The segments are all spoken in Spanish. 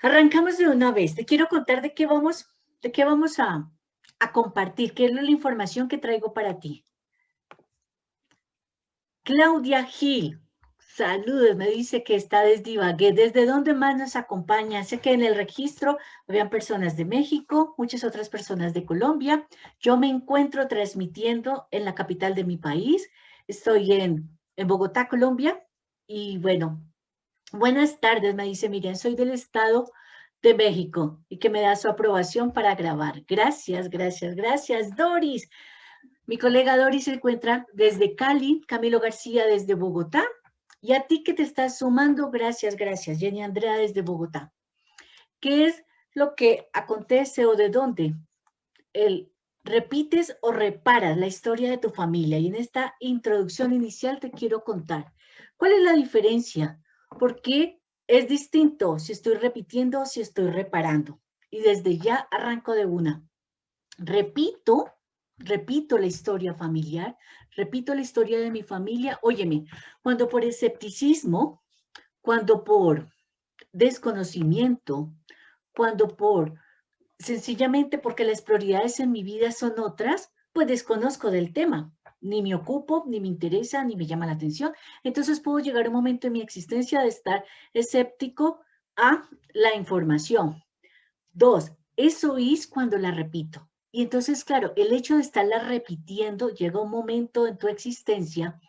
Arrancamos de una vez. Te quiero contar de qué vamos a compartir, qué es la información que traigo para ti. Claudia Gil, saludos, me dice que está desde Ibagué. ¿Desde dónde más nos acompaña? Sé que en el registro habían personas de México, muchas otras personas de Colombia. Yo me encuentro transmitiendo en la capital de mi país. Estoy en Bogotá, Colombia. Y bueno, buenas tardes, me dice Miriam, soy del estado de México y que me da su aprobación para grabar. Gracias, gracias, gracias, Doris. Mi colega Doris se encuentra desde Cali, Camilo García desde Bogotá y a ti que te estás sumando, gracias, gracias. Jenny Andrea desde Bogotá. ¿Qué es lo que acontece o de dónde? Repites o reparas la historia de tu familia y en esta introducción inicial te quiero contar. ¿Cuál es la diferencia? ¿Por qué es distinto si estoy repitiendo o si estoy reparando? Y desde ya arranco de una. Repito la historia familiar, repito la historia de mi familia. Óyeme, cuando por escepticismo, cuando por desconocimiento, cuando por sencillamente porque las prioridades en mi vida son otras, pues desconozco del tema. Ni me ocupo, ni me interesa, ni me llama la atención. Entonces puedo llegar a un momento en mi existencia de estar escéptico a la información. Dos, eso es cuando la repito. Y entonces, claro, el hecho de estarla repitiendo, llega un momento en tu existencia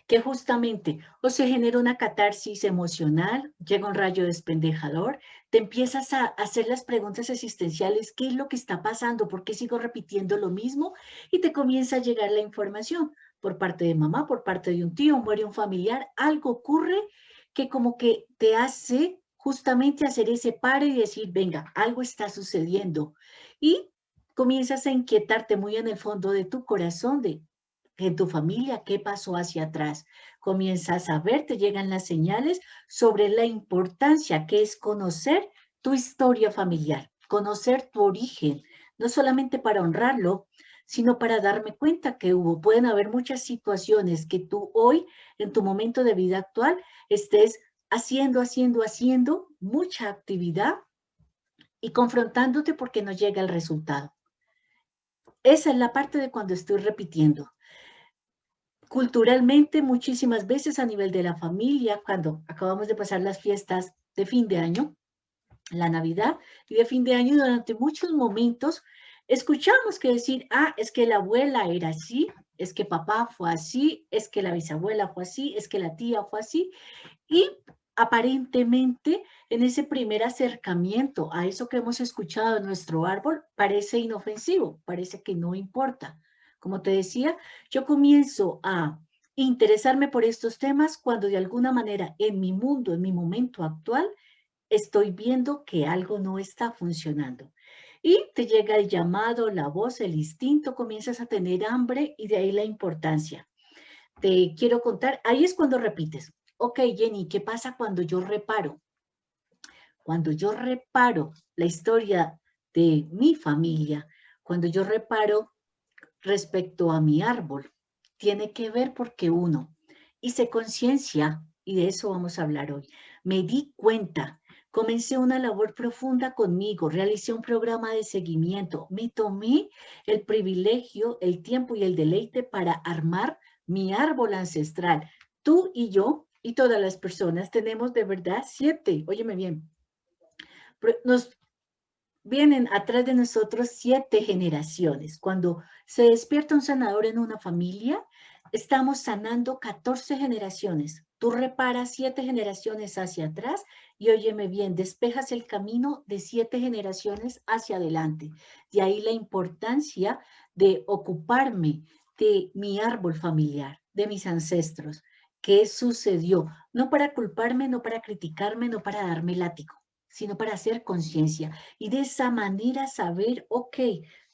que justamente o se genera una catarsis emocional, llega un rayo despendejador, te empiezas a hacer las preguntas existenciales, ¿qué es lo que está pasando? ¿Por qué sigo repitiendo lo mismo? Y te comienza a llegar la información por parte de mamá, por parte de un tío, muere un familiar, algo ocurre que como que te hace justamente hacer ese pare y decir, venga, algo está sucediendo. Y comienzas a inquietarte muy en el fondo de tu corazón de en tu familia, qué pasó hacia atrás. Comienzas a ver, te llegan las señales sobre la importancia que es conocer tu historia familiar, conocer tu origen, no solamente para honrarlo, sino para darme cuenta que pueden haber muchas situaciones que tú hoy, en tu momento de vida actual, estés haciendo mucha actividad y confrontándote porque no llega el resultado. Esa es la parte de cuando estoy repitiendo. Culturalmente, muchísimas veces a nivel de la familia, cuando acabamos de pasar las fiestas de fin de año, la Navidad y de fin de año, durante muchos momentos escuchamos que decir, es que la abuela era así, es que papá fue así, es que la bisabuela fue así, es que la tía fue así, y aparentemente en ese primer acercamiento a eso que hemos escuchado en nuestro árbol parece inofensivo, parece que no importa. Como te decía, yo comienzo a interesarme por estos temas cuando de alguna manera en mi mundo, en mi momento actual, estoy viendo que algo no está funcionando. Y te llega el llamado, la voz, el instinto, comienzas a tener hambre y de ahí la importancia. Te quiero contar, ahí es cuando repites. Ok, Jenny, ¿qué pasa cuando yo reparo? Cuando yo reparo la historia de mi familia, cuando yo reparo respecto a mi árbol, tiene que ver porque uno hice conciencia, y de eso vamos a hablar hoy. Me di cuenta, comencé una labor profunda conmigo, realicé un programa de seguimiento, me tomé el privilegio, el tiempo y el deleite para armar mi árbol ancestral. Tú y yo y todas las personas tenemos de verdad 7, óyeme bien, nos vienen atrás de nosotros 7 generaciones. Cuando se despierta un sanador en una familia, estamos sanando 14 generaciones. Tú reparas 7 generaciones hacia atrás y óyeme bien, despejas el camino de 7 generaciones hacia adelante. De ahí la importancia de ocuparme de mi árbol familiar, de mis ancestros. ¿Qué sucedió? No para culparme, no para criticarme, no para darme látigo, sino para hacer conciencia y de esa manera saber, ok,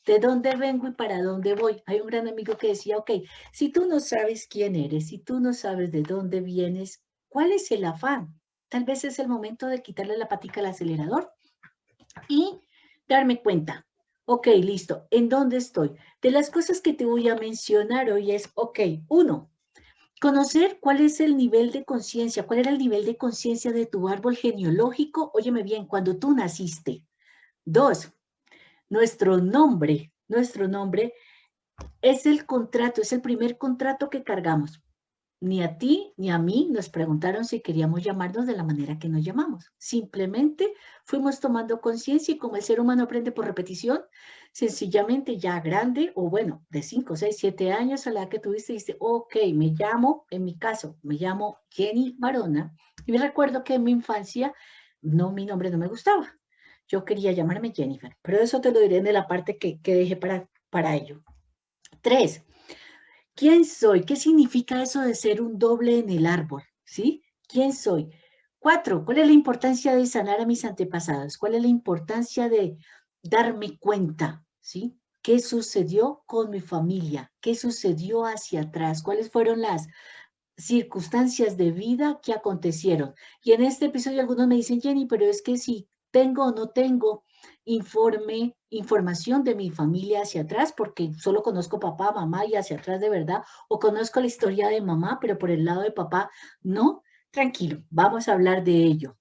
de dónde vengo y para dónde voy. Hay un gran amigo que decía, ok, si tú no sabes quién eres, si tú no sabes de dónde vienes, ¿cuál es el afán? Tal vez es el momento de quitarle la patica al acelerador y darme cuenta. Ok, listo, ¿en dónde estoy? De las cosas que te voy a mencionar hoy es, ok, uno, Conocer cuál es el nivel de conciencia, cuál era el nivel de conciencia de tu árbol genealógico, óyeme bien, cuando tú naciste. 2, nuestro nombre es el contrato, es el primer contrato que cargamos. Ni a ti ni a mí nos preguntaron si queríamos llamarnos de la manera que nos llamamos. Simplemente fuimos tomando conciencia y como el ser humano aprende por repetición, sencillamente ya grande o bueno, de 5, 6, 7 años a la que tuviste, dice, ok, me llamo, en mi caso, me llamo Jenny Barona. Y me recuerdo que en mi infancia mi nombre no me gustaba. Yo quería llamarme Jennifer, pero eso te lo diré en la parte que dejé para ello. 3. ¿Quién soy? ¿Qué significa eso de ser un doble en el árbol? ¿Sí? ¿Quién soy? 4. ¿Cuál es la importancia de sanar a mis antepasados? ¿Cuál es la importancia de darme cuenta? ¿Sí? ¿Qué sucedió con mi familia? ¿Qué sucedió hacia atrás? ¿Cuáles fueron las circunstancias de vida que acontecieron? Y en este episodio algunos me dicen, Jenny, pero es que si tengo o no tengo información de mi familia hacia atrás, porque solo conozco papá, mamá y hacia atrás de verdad, o conozco la historia de mamá, pero por el lado de papá, no, tranquilo, vamos a hablar de ello.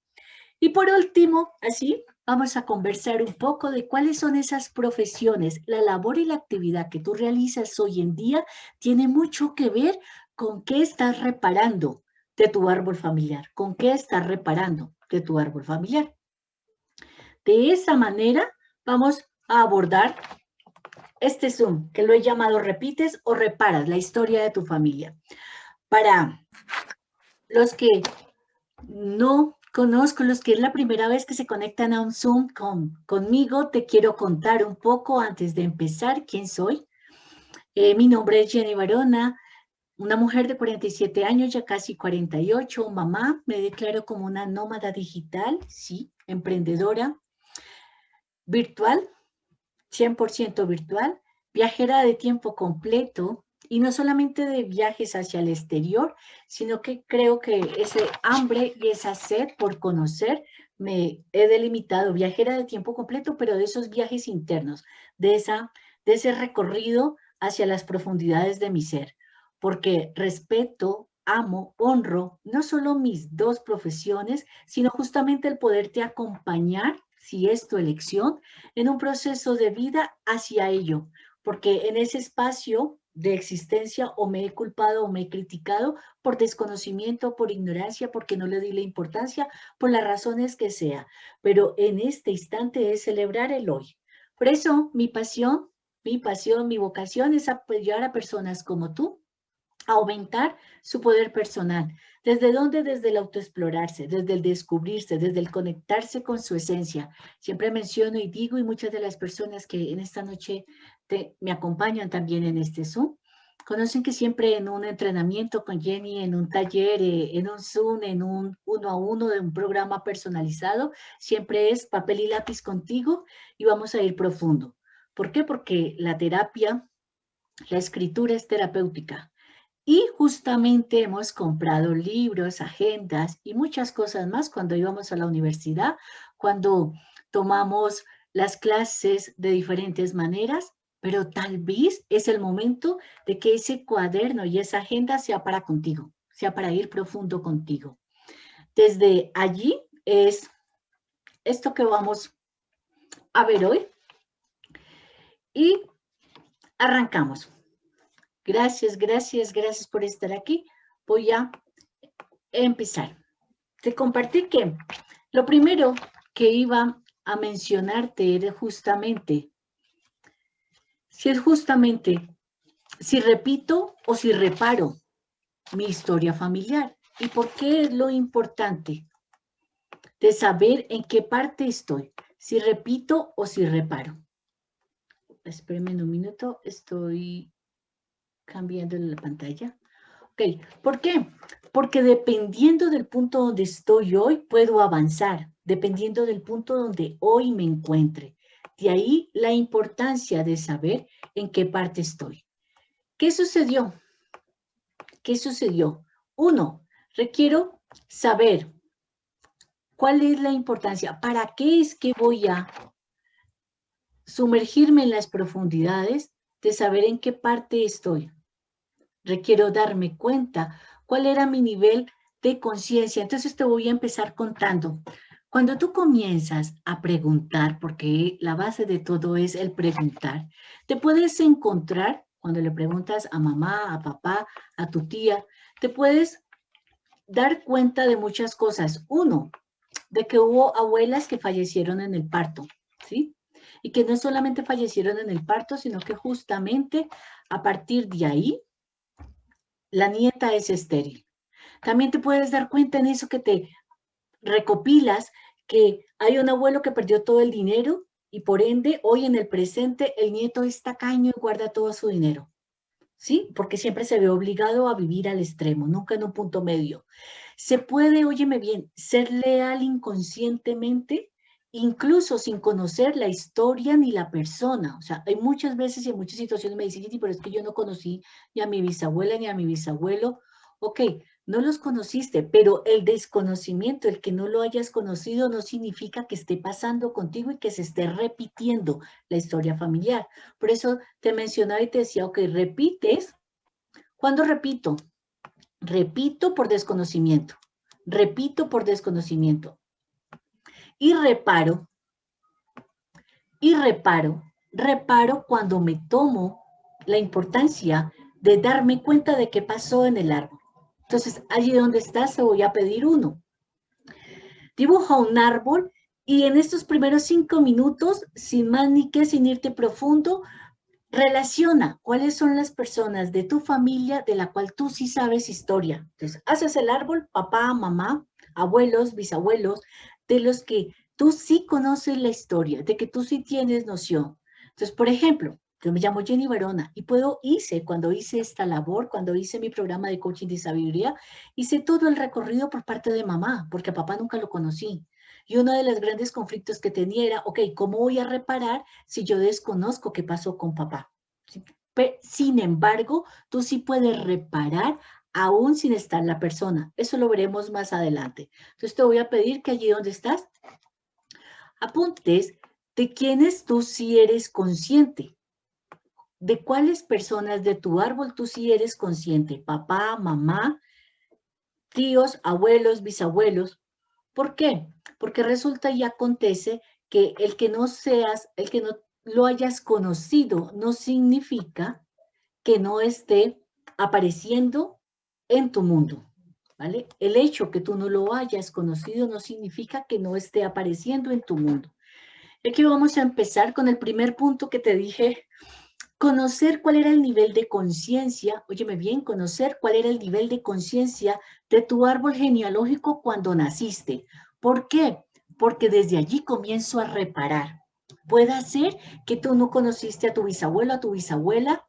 Y por último, así, vamos a conversar un poco de cuáles son esas profesiones. La labor y la actividad que tú realizas hoy en día tiene mucho que ver con qué estás reparando de tu árbol familiar, con qué estás reparando de tu árbol familiar. De esa manera vamos a abordar este Zoom, que lo he llamado Repites o Reparas, la historia de tu familia. Para los que no conozco, los que es la primera vez que se conectan a un Zoom conmigo, te quiero contar un poco antes de empezar quién soy. Mi nombre es Jenny Barona, una mujer de 47 años, ya casi 48, mamá, me declaro como una nómada digital, sí, emprendedora, virtual, 100% virtual, viajera de tiempo completo y no solamente de viajes hacia el exterior, sino que creo que ese hambre y esa sed por conocer me he delimitado, viajera de tiempo completo, pero de esos viajes internos, de ese recorrido hacia las profundidades de mi ser, porque respeto, amo, honro no solo mis dos profesiones, sino justamente el poderte acompañar, si es tu elección, en un proceso de vida hacia ello, porque en ese espacio de existencia o me he culpado o me he criticado por desconocimiento, por ignorancia, porque no le di la importancia, por las razones que sea, pero en este instante es celebrar el hoy. Por eso mi pasión, mi vocación es apoyar a personas como tú aumentar su poder personal. ¿Desde dónde? Desde el autoexplorarse, desde el descubrirse, desde el conectarse con su esencia. Siempre menciono y digo, y muchas de las personas que en esta noche me acompañan también en este Zoom, conocen que siempre en un entrenamiento con Jenny, en un taller, en un Zoom, en un uno a uno de un programa personalizado, siempre es papel y lápiz contigo y vamos a ir profundo. ¿Por qué? Porque la terapia, la escritura es terapéutica. Y justamente hemos comprado libros, agendas y muchas cosas más cuando íbamos a la universidad, cuando tomamos las clases de diferentes maneras, pero tal vez es el momento de que ese cuaderno y esa agenda sea para contigo, sea para ir profundo contigo. Desde allí es esto que vamos a ver hoy y arrancamos. Gracias, gracias, gracias por estar aquí. Voy a empezar. Te compartí que lo primero que iba a mencionarte era justamente, si repito o si reparo mi historia familiar. ¿Y por qué es lo importante de saber en qué parte estoy? Si repito o si reparo. Espérenme un minuto, estoy cambiando la pantalla. Ok, ¿por qué? Porque dependiendo del punto donde estoy hoy, puedo avanzar, dependiendo del punto donde hoy me encuentre. De ahí la importancia de saber en qué parte estoy. ¿Qué sucedió? ¿Qué sucedió? Uno, requiero saber cuál es la importancia, para qué es que voy a sumergirme en las profundidades de saber en qué parte estoy. Requiero darme cuenta ¿Cuál era mi nivel de conciencia? Entonces te voy a empezar contando. Cuando tú comienzas a preguntar, porque la base de todo es el preguntar, te puedes encontrar, cuando le preguntas a mamá, a papá, a tu tía, te puedes dar cuenta de muchas cosas. Uno, de que hubo abuelas que fallecieron en el parto, ¿sí? Y que no solamente fallecieron en el parto, sino que justamente a partir de ahí, la nieta es estéril. También te puedes dar cuenta en eso que te recopilas, que hay un abuelo que perdió todo el dinero y por ende, hoy en el presente, el nieto es tacaño y guarda todo su dinero. ¿Sí? Porque siempre se ve obligado a vivir al extremo, nunca en un punto medio. Se puede, óyeme bien, ser leal inconscientemente, incluso sin conocer la historia ni la persona. O sea, hay muchas veces y en muchas situaciones me dicen, pero es que yo no conocí ni a mi bisabuela ni a mi bisabuelo. Ok, no los conociste, pero el desconocimiento, el que no lo hayas conocido, no significa que esté pasando contigo y que se esté repitiendo la historia familiar. Por eso te mencionaba y te decía, ok, repites. ¿Cuándo repito? Repito por desconocimiento. Repito por desconocimiento. Y reparo cuando me tomo la importancia de darme cuenta de qué pasó en el árbol. Entonces, allí donde estás, te voy a pedir uno. Dibuja un árbol y en estos primeros 5 minutos, sin más ni qué, sin irte profundo, relaciona cuáles son las personas de tu familia de la cual tú sí sabes historia. Entonces, haces el árbol, papá, mamá, abuelos, bisabuelos, de los que tú sí conoces la historia, de que tú sí tienes noción. Entonces, por ejemplo, yo me llamo Jenny Verona y cuando hice esta labor, cuando hice mi programa de coaching de sabiduría, hice todo el recorrido por parte de mamá, porque a papá nunca lo conocí. Y uno de los grandes conflictos que tenía era, ok, ¿cómo voy a reparar si yo desconozco qué pasó con papá? Sin embargo, tú sí puedes reparar aún sin estar la persona. Eso lo veremos más adelante. Entonces te voy a pedir que allí donde estás, apuntes de quiénes tú sí eres consciente. De cuáles personas de tu árbol tú sí eres consciente. Papá, mamá, tíos, abuelos, bisabuelos. ¿Por qué? Porque resulta y acontece que el que no lo hayas conocido no significa que no esté apareciendo en tu mundo, ¿vale? El hecho que tú no lo hayas conocido no significa que no esté apareciendo en tu mundo. Aquí vamos a empezar con el primer punto que te dije, conocer cuál era el nivel de conciencia, óyeme bien, conocer cuál era el nivel de conciencia de tu árbol genealógico cuando naciste. ¿Por qué? Porque desde allí comienzo a reparar. Puede ser que tú no conociste a tu bisabuelo, a tu bisabuela,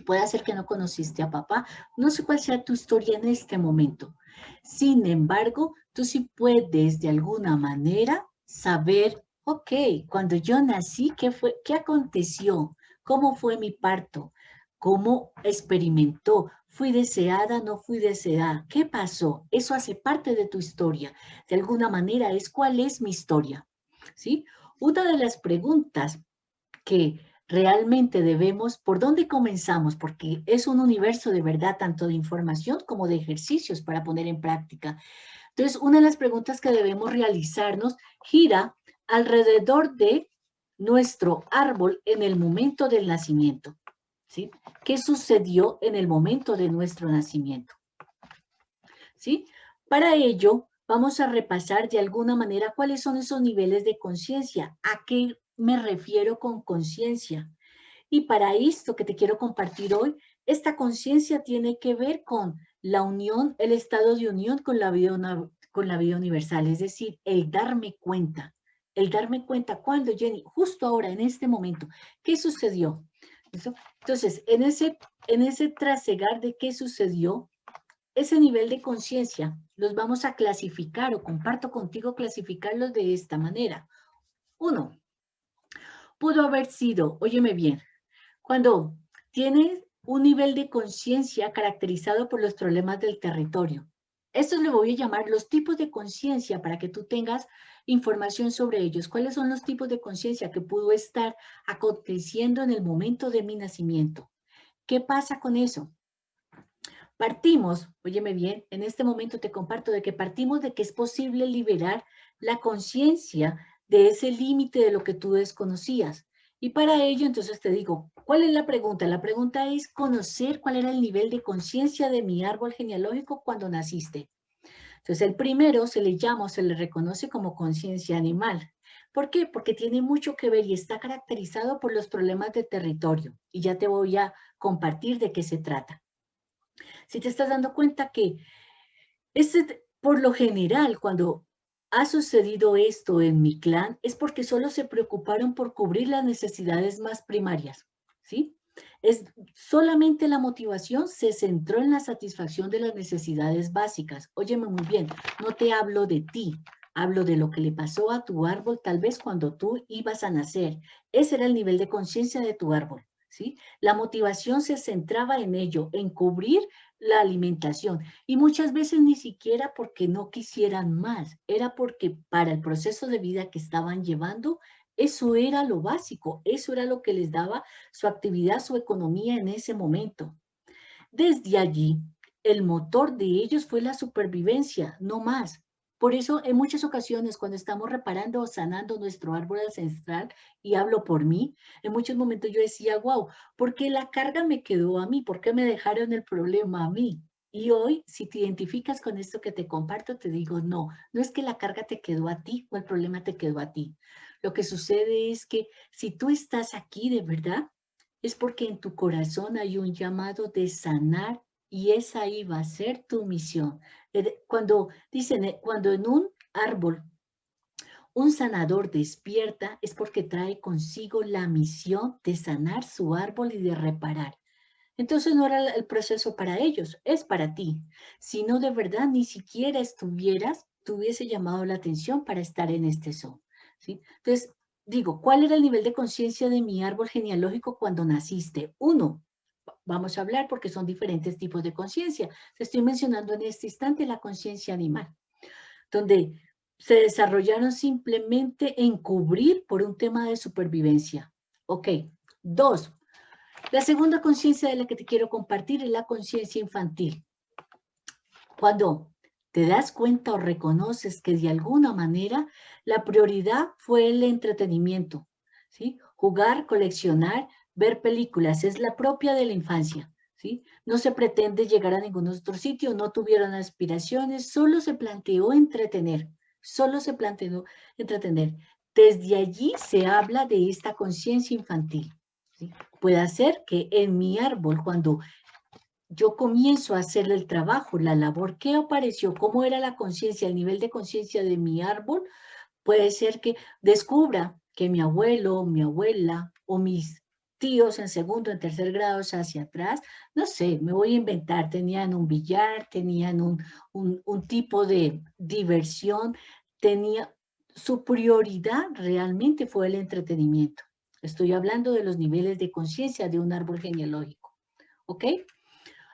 puede ser que no conociste a papá, no sé cuál sea tu historia en este momento. Sin embargo, tú sí puedes de alguna manera saber, ok, cuando yo nací, qué aconteció? ¿Cómo fue mi parto? ¿Cómo experimentó? ¿Fui deseada? ¿No fui deseada? ¿Qué pasó? Eso hace parte de tu historia. De alguna manera es cuál es mi historia. ¿Sí? Una de las preguntas que realmente debemos, ¿por dónde comenzamos? Porque es un universo de verdad, tanto de información como de ejercicios para poner en práctica. Entonces, una de las preguntas que debemos realizarnos gira alrededor de nuestro árbol en el momento del nacimiento. ¿Sí? ¿Qué sucedió en el momento de nuestro nacimiento? ¿Sí? Para ello, vamos a repasar de alguna manera cuáles son esos niveles de conciencia. ¿A qué me refiero con conciencia? Y para esto que te quiero compartir hoy, esta conciencia tiene que ver con la unión, el estado de unión con la vida universal, es decir, el darme cuenta. El darme cuenta cuando, Jenny, justo ahora, en este momento, ¿qué sucedió? ¿Listo? Entonces, en ese trasegar de qué sucedió, ese nivel de conciencia los vamos a clasificar o comparto contigo clasificarlos de esta manera. Uno, pudo haber sido, óyeme bien, cuando tienes un nivel de conciencia caracterizado por los problemas del territorio. Estos le voy a llamar los tipos de conciencia para que tú tengas información sobre ellos. ¿Cuáles son los tipos de conciencia que pudo estar aconteciendo en el momento de mi nacimiento? ¿Qué pasa con eso? Partimos, óyeme bien, en este momento te comparto de que partimos de que es posible liberar la conciencia de ese límite de lo que tú desconocías. Y para ello, entonces te digo, ¿cuál es la pregunta? La pregunta es conocer cuál era el nivel de conciencia de mi árbol genealógico cuando naciste. Entonces, el primero se le llama o se le reconoce como conciencia animal. ¿Por qué? Porque tiene mucho que ver y está caracterizado por los problemas de territorio. Y ya te voy a compartir de qué se trata. Si te estás dando cuenta que por lo general, cuando ha sucedido esto en mi clan, es porque solo se preocuparon por cubrir las necesidades más primarias, ¿sí? Es solamente la motivación se centró en la satisfacción de las necesidades básicas. Óyeme muy bien, no te hablo de ti, hablo de lo que le pasó a tu árbol tal vez cuando tú ibas a nacer. Ese era el nivel de conciencia de tu árbol, ¿sí? La motivación se centraba en ello, en cubrir la alimentación. Y muchas veces ni siquiera porque no quisieran más, era porque para el proceso de vida que estaban llevando, eso era lo básico, eso era lo que les daba su actividad, su economía en ese momento. Desde allí, el motor de ellos fue la supervivencia, no más. Por eso, en muchas ocasiones, cuando estamos reparando o sanando nuestro árbol ancestral, y hablo por mí, en muchos momentos yo decía, wow, ¿por qué la carga me quedó a mí? ¿Por qué me dejaron el problema a mí? Y hoy, si te identificas con esto que te comparto, te digo, no, no es que la carga te quedó a ti o el problema te quedó a ti. Lo que sucede es que si tú estás aquí de verdad, es porque en tu corazón hay un llamado de sanar y esa ahí va a ser tu misión. Cuando dicen, cuando en un árbol un sanador despierta, es porque trae consigo la misión de sanar su árbol y de reparar. Entonces no era el proceso para ellos, es para ti. Si no de verdad ni siquiera estuvieras, te hubiese llamado la atención para estar en este son. ¿Sí? Entonces, digo, ¿cuál era el nivel de conciencia de mi árbol genealógico cuando naciste? Uno, vamos a hablar porque son diferentes tipos de conciencia. Te estoy mencionando en este instante la conciencia animal, donde se desarrollaron simplemente en cubrir por un tema de supervivencia. Ok. Dos, la segunda conciencia de la que te quiero compartir es la conciencia infantil. Cuando te das cuenta o reconoces que de alguna manera la prioridad fue el entretenimiento, ¿sí? Jugar, coleccionar, ver películas, es la propia de la infancia, ¿sí? No se pretende llegar a ningún otro sitio, no tuvieron aspiraciones, solo se planteó entretener, solo se planteó entretener. Desde allí se habla de esta conciencia infantil, ¿sí? Puede ser que en mi árbol, cuando yo comienzo a hacer el trabajo, la labor, ¿qué apareció? ¿Cómo era la conciencia, el nivel de conciencia de mi árbol? Puede ser que descubra que mi abuelo, mi abuela o mis tíos en segundo, en tercer grado hacia atrás, no sé, me voy a inventar, tenían un billar, tenían un tipo de diversión, tenía, su prioridad realmente fue el entretenimiento. Estoy hablando de los niveles de conciencia de un árbol genealógico, ¿ok?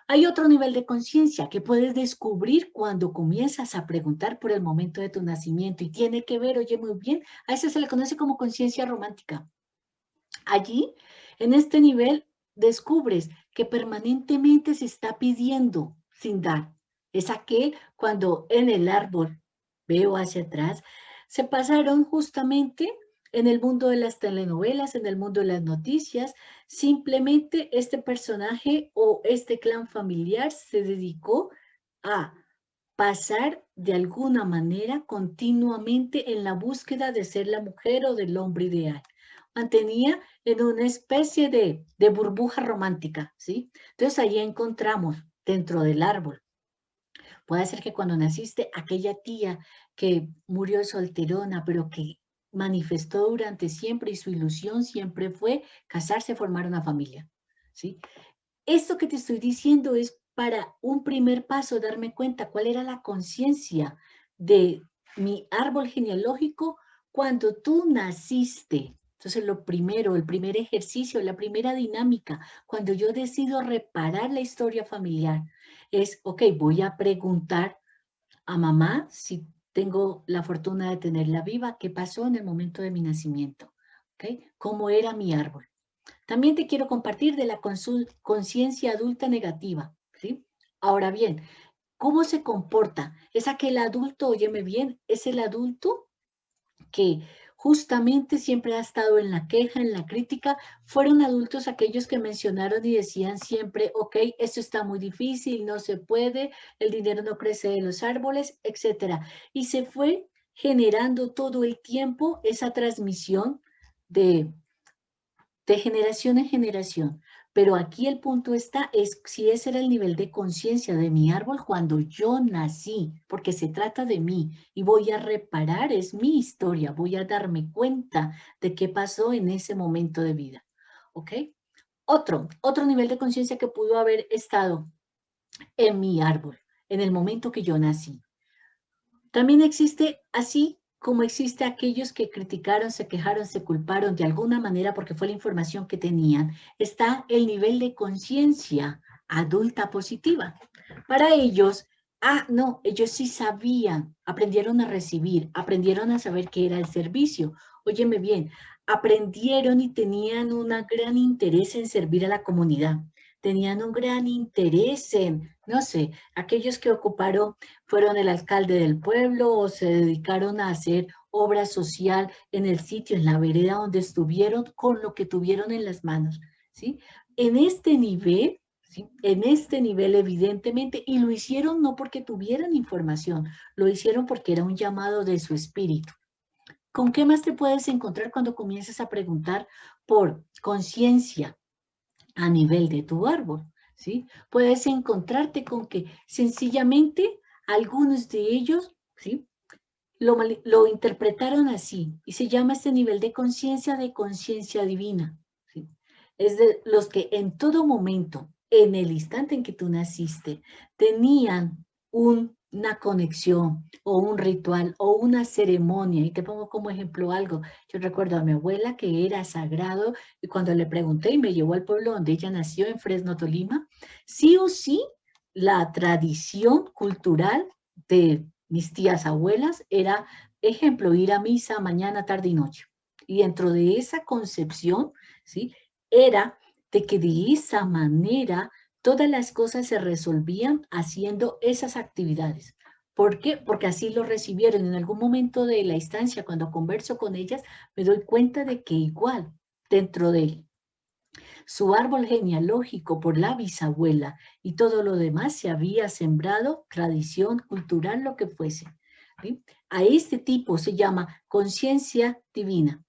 Hay otro nivel de conciencia que puedes descubrir cuando comienzas a preguntar por el momento de tu nacimiento y tiene que ver, oye, muy bien, a eso se le conoce como conciencia romántica. Allí, en este nivel, descubres que permanentemente se está pidiendo sin dar. Es aquel cuando en el árbol, veo hacia atrás, se pasaron justamente en el mundo de las telenovelas, en el mundo de las noticias, simplemente este personaje o este clan familiar se dedicó a pasar de alguna manera continuamente en la búsqueda de ser la mujer o del hombre ideal. Mantenía en una especie de burbuja romántica, ¿sí? Entonces ahí encontramos dentro del árbol. Puede ser que cuando naciste, aquella tía que murió solterona, pero que manifestó durante siempre y su ilusión siempre fue casarse, formar una familia, ¿sí? Esto que te estoy diciendo es para un primer paso, darme cuenta cuál era la conciencia de mi árbol genealógico cuando tú naciste. Entonces, lo primero, el primer ejercicio, la primera dinámica, cuando yo decido reparar la historia familiar, es, ok, voy a preguntar a mamá si tengo la fortuna de tenerla viva, qué pasó en el momento de mi nacimiento, ¿ok? ¿Cómo era mi árbol? También te quiero compartir de la conciencia adulta negativa, ¿sí? Ahora bien, ¿cómo se comporta? Es aquel adulto, óyeme bien, es el adulto que justamente siempre ha estado en la queja, en la crítica. Fueron adultos aquellos que mencionaron y decían siempre, ok, esto está muy difícil, no se puede, el dinero no crece de los árboles, etcétera. Y se fue generando todo el tiempo esa transmisión de generación en generación. Pero aquí el punto está, es si ese era el nivel de conciencia de mi árbol cuando yo nací, porque se trata de mí y voy a reparar, es mi historia, voy a darme cuenta de qué pasó en ese momento de vida. ¿Ok? Otro nivel de conciencia que pudo haber estado en mi árbol, en el momento que yo nací. También existe, así como existe aquellos que criticaron, se quejaron, se culparon de alguna manera porque fue la información que tenían, está el nivel de conciencia adulta positiva. Para ellos, no, ellos sí sabían, aprendieron a recibir, aprendieron a saber qué era el servicio. Óyeme bien, aprendieron y tenían un gran interés en servir a la comunidad. Tenían un gran interés en, no sé, aquellos que ocuparon fueron el alcalde del pueblo o se dedicaron a hacer obra social en el sitio, en la vereda donde estuvieron con lo que tuvieron en las manos, ¿sí? En este nivel, ¿sí? En este nivel evidentemente, y lo hicieron no porque tuvieran información, lo hicieron porque era un llamado de su espíritu. ¿Con qué más te puedes encontrar cuando comienzas a preguntar por conciencia a nivel de tu árbol? ¿Sí? Puedes encontrarte con que sencillamente algunos de ellos, ¿sí? Lo interpretaron así y se llama este nivel de conciencia divina, ¿sí? Es de los que en todo momento, en el instante en que tú naciste, tenían una conexión o un ritual o una ceremonia. Y te pongo como ejemplo algo. Yo recuerdo a mi abuela que era sagrado y cuando le pregunté y me llevó al pueblo donde ella nació, en Fresno, Tolima, sí o sí, la tradición cultural de mis tías abuelas era, ejemplo, ir a misa mañana, tarde y noche. Y dentro de esa concepción, ¿sí? Era de que de esa manera todas las cosas se resolvían haciendo esas actividades. ¿Por qué? Porque así lo recibieron. En algún momento de la instancia, cuando converso con ellas, me doy cuenta de que igual, dentro de su árbol genealógico por la bisabuela y todo lo demás se había sembrado, tradición cultural, lo que fuese. ¿Sí? A este tipo se llama conciencia divina.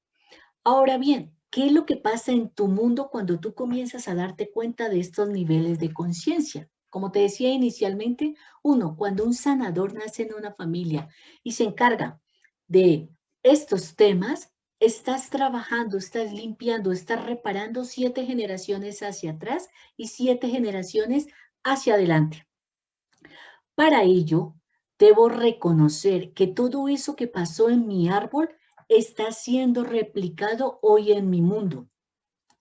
Ahora bien, ¿qué es lo que pasa en tu mundo cuando tú comienzas a darte cuenta de estos niveles de conciencia? Como te decía inicialmente, uno, cuando un sanador nace en una familia y se encarga de estos temas, estás trabajando, estás limpiando, estás reparando 7 generaciones hacia atrás y 7 generaciones hacia adelante. Para ello, debo reconocer que todo eso que pasó en mi árbol está siendo replicado hoy en mi mundo,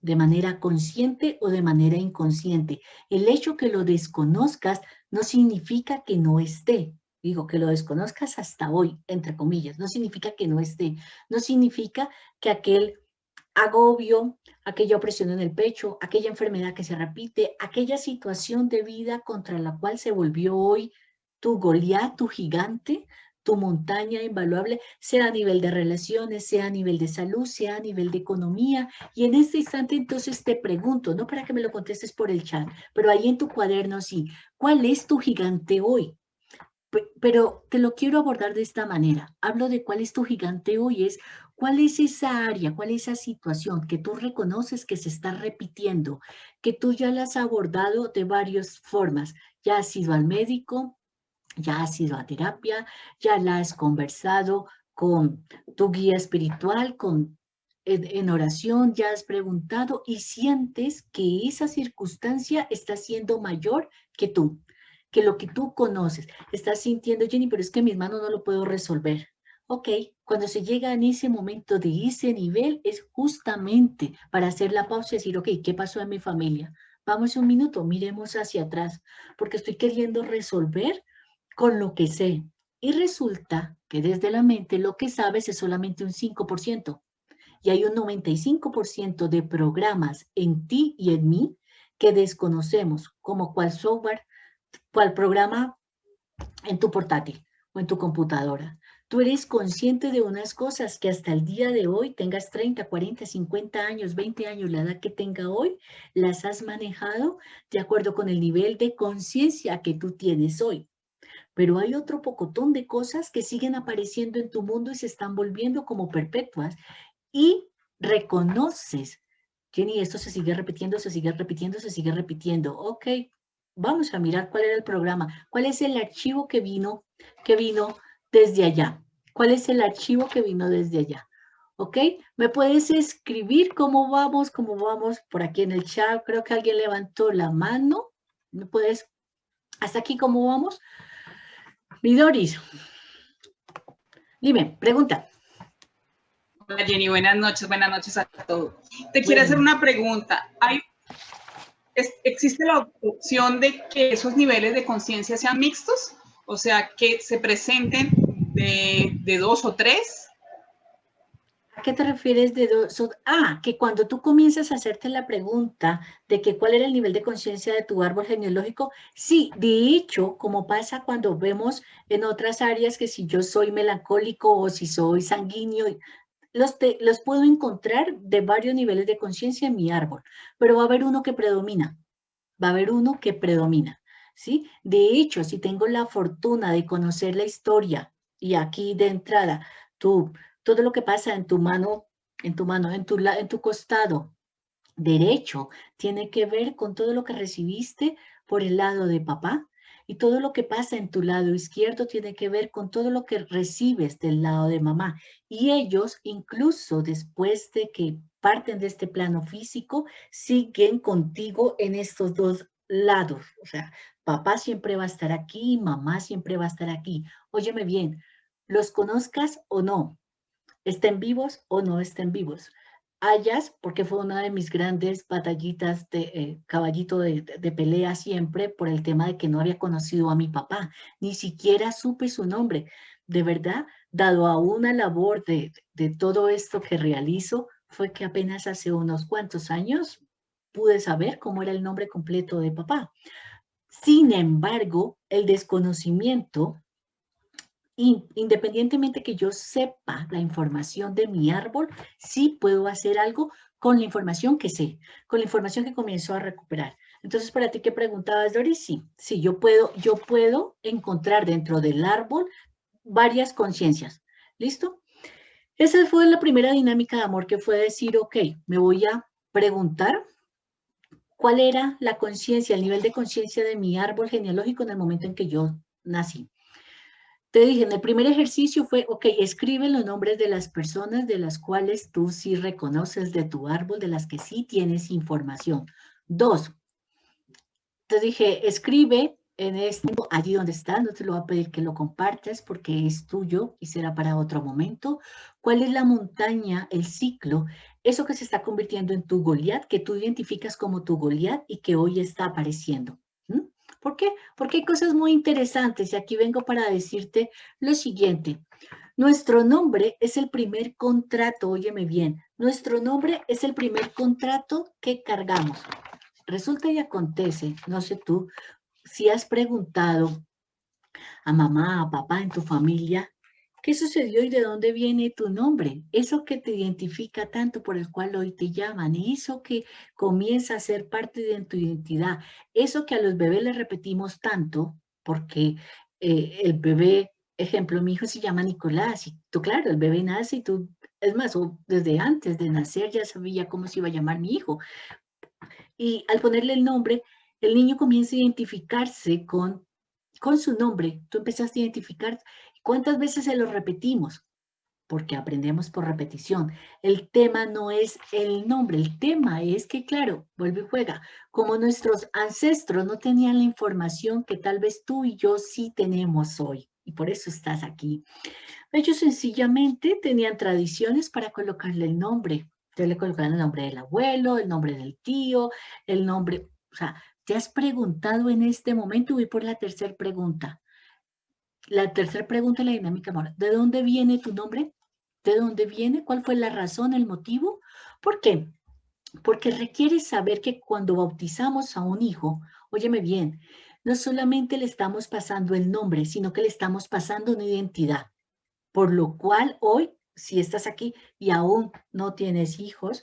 de manera consciente o de manera inconsciente. El hecho que lo desconozcas no significa que no esté. Digo, que lo desconozcas hasta hoy, entre comillas, no significa que no esté. No significa que aquel agobio, aquella opresión en el pecho, aquella enfermedad que se repite, aquella situación de vida contra la cual se volvió hoy tu Goliat, tu gigante, tu montaña invaluable, sea a nivel de relaciones, sea a nivel de salud, sea a nivel de economía. Y en este instante entonces te pregunto, no para que me lo contestes por el chat, pero ahí en tu cuaderno sí, ¿cuál es tu gigante hoy? Pero te lo quiero abordar de esta manera. Hablo de cuál es tu gigante hoy, es cuál es esa área, cuál es esa situación que tú reconoces que se está repitiendo, que tú ya la has abordado de varias formas. Ya has ido al médico, ya has ido a terapia, ya la has conversado con tu guía espiritual, en oración, ya has preguntado y sientes que esa circunstancia está siendo mayor que tú, que lo que tú conoces. Estás sintiendo, Jenny, pero es que mis manos no lo puedo resolver. Ok, cuando se llega en ese momento de ese nivel es justamente para hacer la pausa y decir, ok, ¿qué pasó en mi familia? Vamos un minuto, miremos hacia atrás, porque estoy queriendo resolver con lo que sé. Y resulta que desde la mente lo que sabes es solamente un 5% y hay un 95% de programas en ti y en mí que desconocemos, como cuál software cual programa en tu portátil o en tu computadora. Tú eres consciente de unas cosas que hasta el día de hoy, tengas 30, 40, 50 años, 20 años, la edad que tenga hoy, las has manejado de acuerdo con el nivel de conciencia que tú tienes hoy. Pero hay otro pocotón de cosas que siguen apareciendo en tu mundo y se están volviendo como perpetuas y reconoces, Jenny, esto se sigue repitiendo, se sigue repitiendo, se sigue repitiendo. Ok, vamos a mirar cuál era el programa, cuál es el archivo que vino desde allá. ¿Cuál es el archivo que vino desde allá? ¿Ok? ¿Me puedes escribir cómo vamos? ¿Cómo vamos? Por aquí en el chat, creo que alguien levantó la mano. ¿Me puedes? ¿Hasta aquí cómo vamos? Mi Doris, dime, pregunta. Hola Jenny, buenas noches a todos. Te quiero hacer una pregunta. ¿Existe la opción de que esos niveles de conciencia sean mixtos? O sea, que se presenten de 2 o 3. ¿A qué te refieres de dos? Que cuando tú comienzas a hacerte la pregunta de que cuál era el nivel de conciencia de tu árbol genealógico, sí, de hecho, como pasa cuando vemos en otras áreas que si yo soy melancólico o si soy sanguíneo, los puedo encontrar de varios niveles de conciencia en mi árbol, pero va a haber uno que predomina, ¿sí? De hecho, si tengo la fortuna de conocer la historia y aquí de entrada, todo lo que pasa en tu mano, en tu costado derecho, tiene que ver con todo lo que recibiste por el lado de papá. Y todo lo que pasa en tu lado izquierdo tiene que ver con todo lo que recibes del lado de mamá. Y ellos, incluso después de que parten de este plano físico, siguen contigo en estos dos lados. O sea, papá siempre va a estar aquí, mamá siempre va a estar aquí. Óyeme bien, los conozcas o no, estén vivos o no estén vivos. Hayas, porque fue una de mis grandes batallitas de caballito de pelea siempre por el tema de que no había conocido a mi papá, ni siquiera supe su nombre. De verdad, dado a una labor de todo esto que realizo, fue que apenas hace unos cuantos años pude saber cómo era el nombre completo de papá. Sin embargo, el desconocimiento independientemente que yo sepa la información de mi árbol, sí puedo hacer algo con la información que sé, con la información que comienzo a recuperar. Entonces, para ti que preguntabas, Doris, sí, yo puedo encontrar dentro del árbol varias conciencias. ¿Listo? Esa fue la primera dinámica de amor, que fue decir, ok, me voy a preguntar cuál era la conciencia, el nivel de conciencia de mi árbol genealógico en el momento en que yo nací. Te dije, en el primer ejercicio fue, ok, escribe los nombres de las personas de las cuales tú sí reconoces de tu árbol, de las que sí tienes información. 2, te dije, escribe en allí donde está, no te lo voy a pedir que lo compartas porque es tuyo y será para otro momento. ¿Cuál es la montaña, el ciclo, eso que se está convirtiendo en tu Goliat, que tú identificas como tu Goliat y que hoy está apareciendo? ¿Por qué? Porque hay cosas muy interesantes y aquí vengo para decirte lo siguiente. Nuestro nombre es el primer contrato, óyeme bien, nuestro nombre es el primer contrato que cargamos. Resulta y acontece, no sé tú, si has preguntado a mamá, a papá en tu familia, ¿qué sucedió y de dónde viene tu nombre? Eso que te identifica tanto por el cual hoy te llaman, eso que comienza a ser parte de tu identidad, eso que a los bebés les repetimos tanto, porque el bebé, ejemplo, mi hijo se llama Nicolás, y tú, claro, el bebé nace y tú, es más, desde antes de nacer ya sabía cómo se iba a llamar mi hijo. Y al ponerle el nombre, el niño comienza a identificarse con su nombre. Tú empezaste a identificar cuántas veces se lo repetimos, porque aprendemos por repetición. El tema no es el nombre, el tema es que, claro, vuelve y juega. Como nuestros ancestros no tenían la información que tal vez tú y yo sí tenemos hoy, y por eso estás aquí. Ellos sencillamente tenían tradiciones para colocarle el nombre. Entonces le colocaban el nombre del abuelo, el nombre del tío, el nombre, o sea, ¿te has preguntado en este momento? Voy por la tercera pregunta. La tercera pregunta, la dinámica moral. ¿De dónde viene tu nombre? ¿De dónde viene? ¿Cuál fue la razón, el motivo? ¿Por qué? Porque requiere saber que cuando bautizamos a un hijo, óyeme bien, no solamente le estamos pasando el nombre, sino que le estamos pasando una identidad. Por lo cual hoy, si estás aquí y aún no tienes hijos,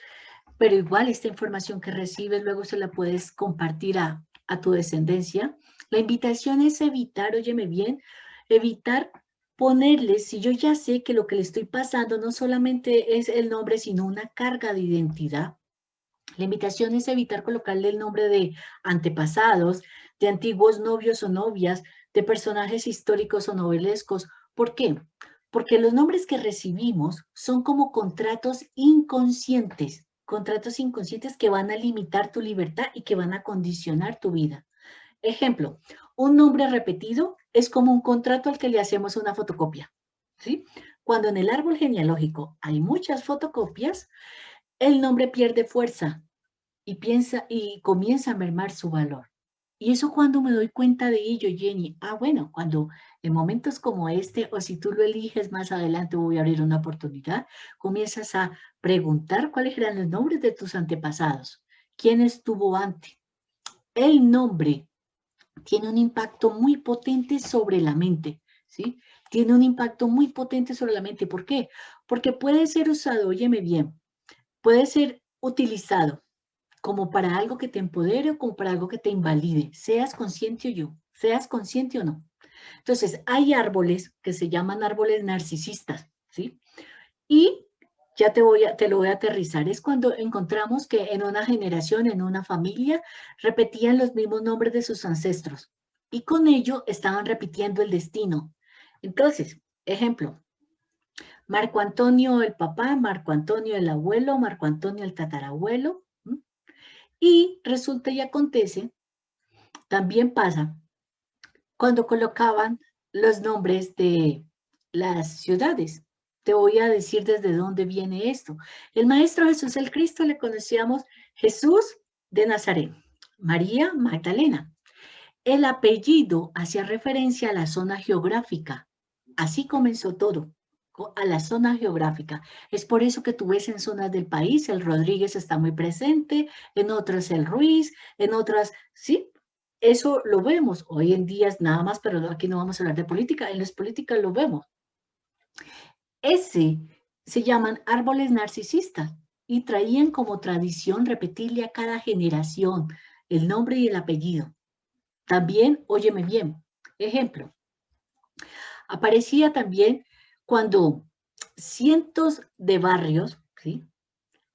pero igual esta información que recibes luego se la puedes compartir a tu descendencia. La invitación es evitar, óyeme bien, evitar ponerle, si yo ya sé que lo que le estoy pasando no solamente es el nombre, sino una carga de identidad. La invitación es evitar colocarle el nombre de antepasados, de antiguos novios o novias, de personajes históricos o novelescos. ¿Por qué? Porque los nombres que recibimos son como contratos inconscientes que van a limitar tu libertad y que van a condicionar tu vida. Ejemplo, un nombre repetido es como un contrato al que le hacemos una fotocopia, ¿sí? Cuando en el árbol genealógico hay muchas fotocopias, el nombre pierde fuerza y comienza a mermar su valor. Y eso cuando me doy cuenta de ello, Jenny, bueno, cuando en momentos como este, o si tú lo eliges más adelante, voy a abrir una oportunidad, comienzas a preguntar cuáles eran los nombres de tus antepasados, quién estuvo antes. El nombre tiene un impacto muy potente sobre la mente, ¿sí? Tiene un impacto muy potente sobre la mente. ¿Por qué? Porque puede ser usado, óyeme bien, puede ser utilizado como para algo que te empodere o como para algo que te invalide, seas consciente o yo, seas consciente o no. Entonces, hay árboles que se llaman árboles narcisistas, ¿sí? Y ya te lo voy a aterrizar. Es cuando encontramos que en una generación, en una familia, repetían los mismos nombres de sus ancestros y con ello estaban repitiendo el destino. Entonces, ejemplo, Marco Antonio el papá, Marco Antonio el abuelo, Marco Antonio el tatarabuelo. Y resulta y acontece, también pasa, cuando colocaban los nombres de las ciudades. Te voy a decir desde dónde viene esto. El Maestro Jesús el Cristo le conocíamos Jesús de Nazaret, María Magdalena. El apellido hacía referencia a la zona geográfica. Así comenzó todo, a la zona geográfica. Es por eso que tú ves en zonas del país, el Rodríguez está muy presente, en otras el Ruiz, en otras, sí, eso lo vemos. Hoy en día es nada más, pero aquí no vamos a hablar de política, en las políticas lo vemos. Ese se llaman árboles narcisistas y traían como tradición repetirle a cada generación el nombre y el apellido. También, óyeme bien, ejemplo, aparecía también cuando cientos de barrios, ¿sí?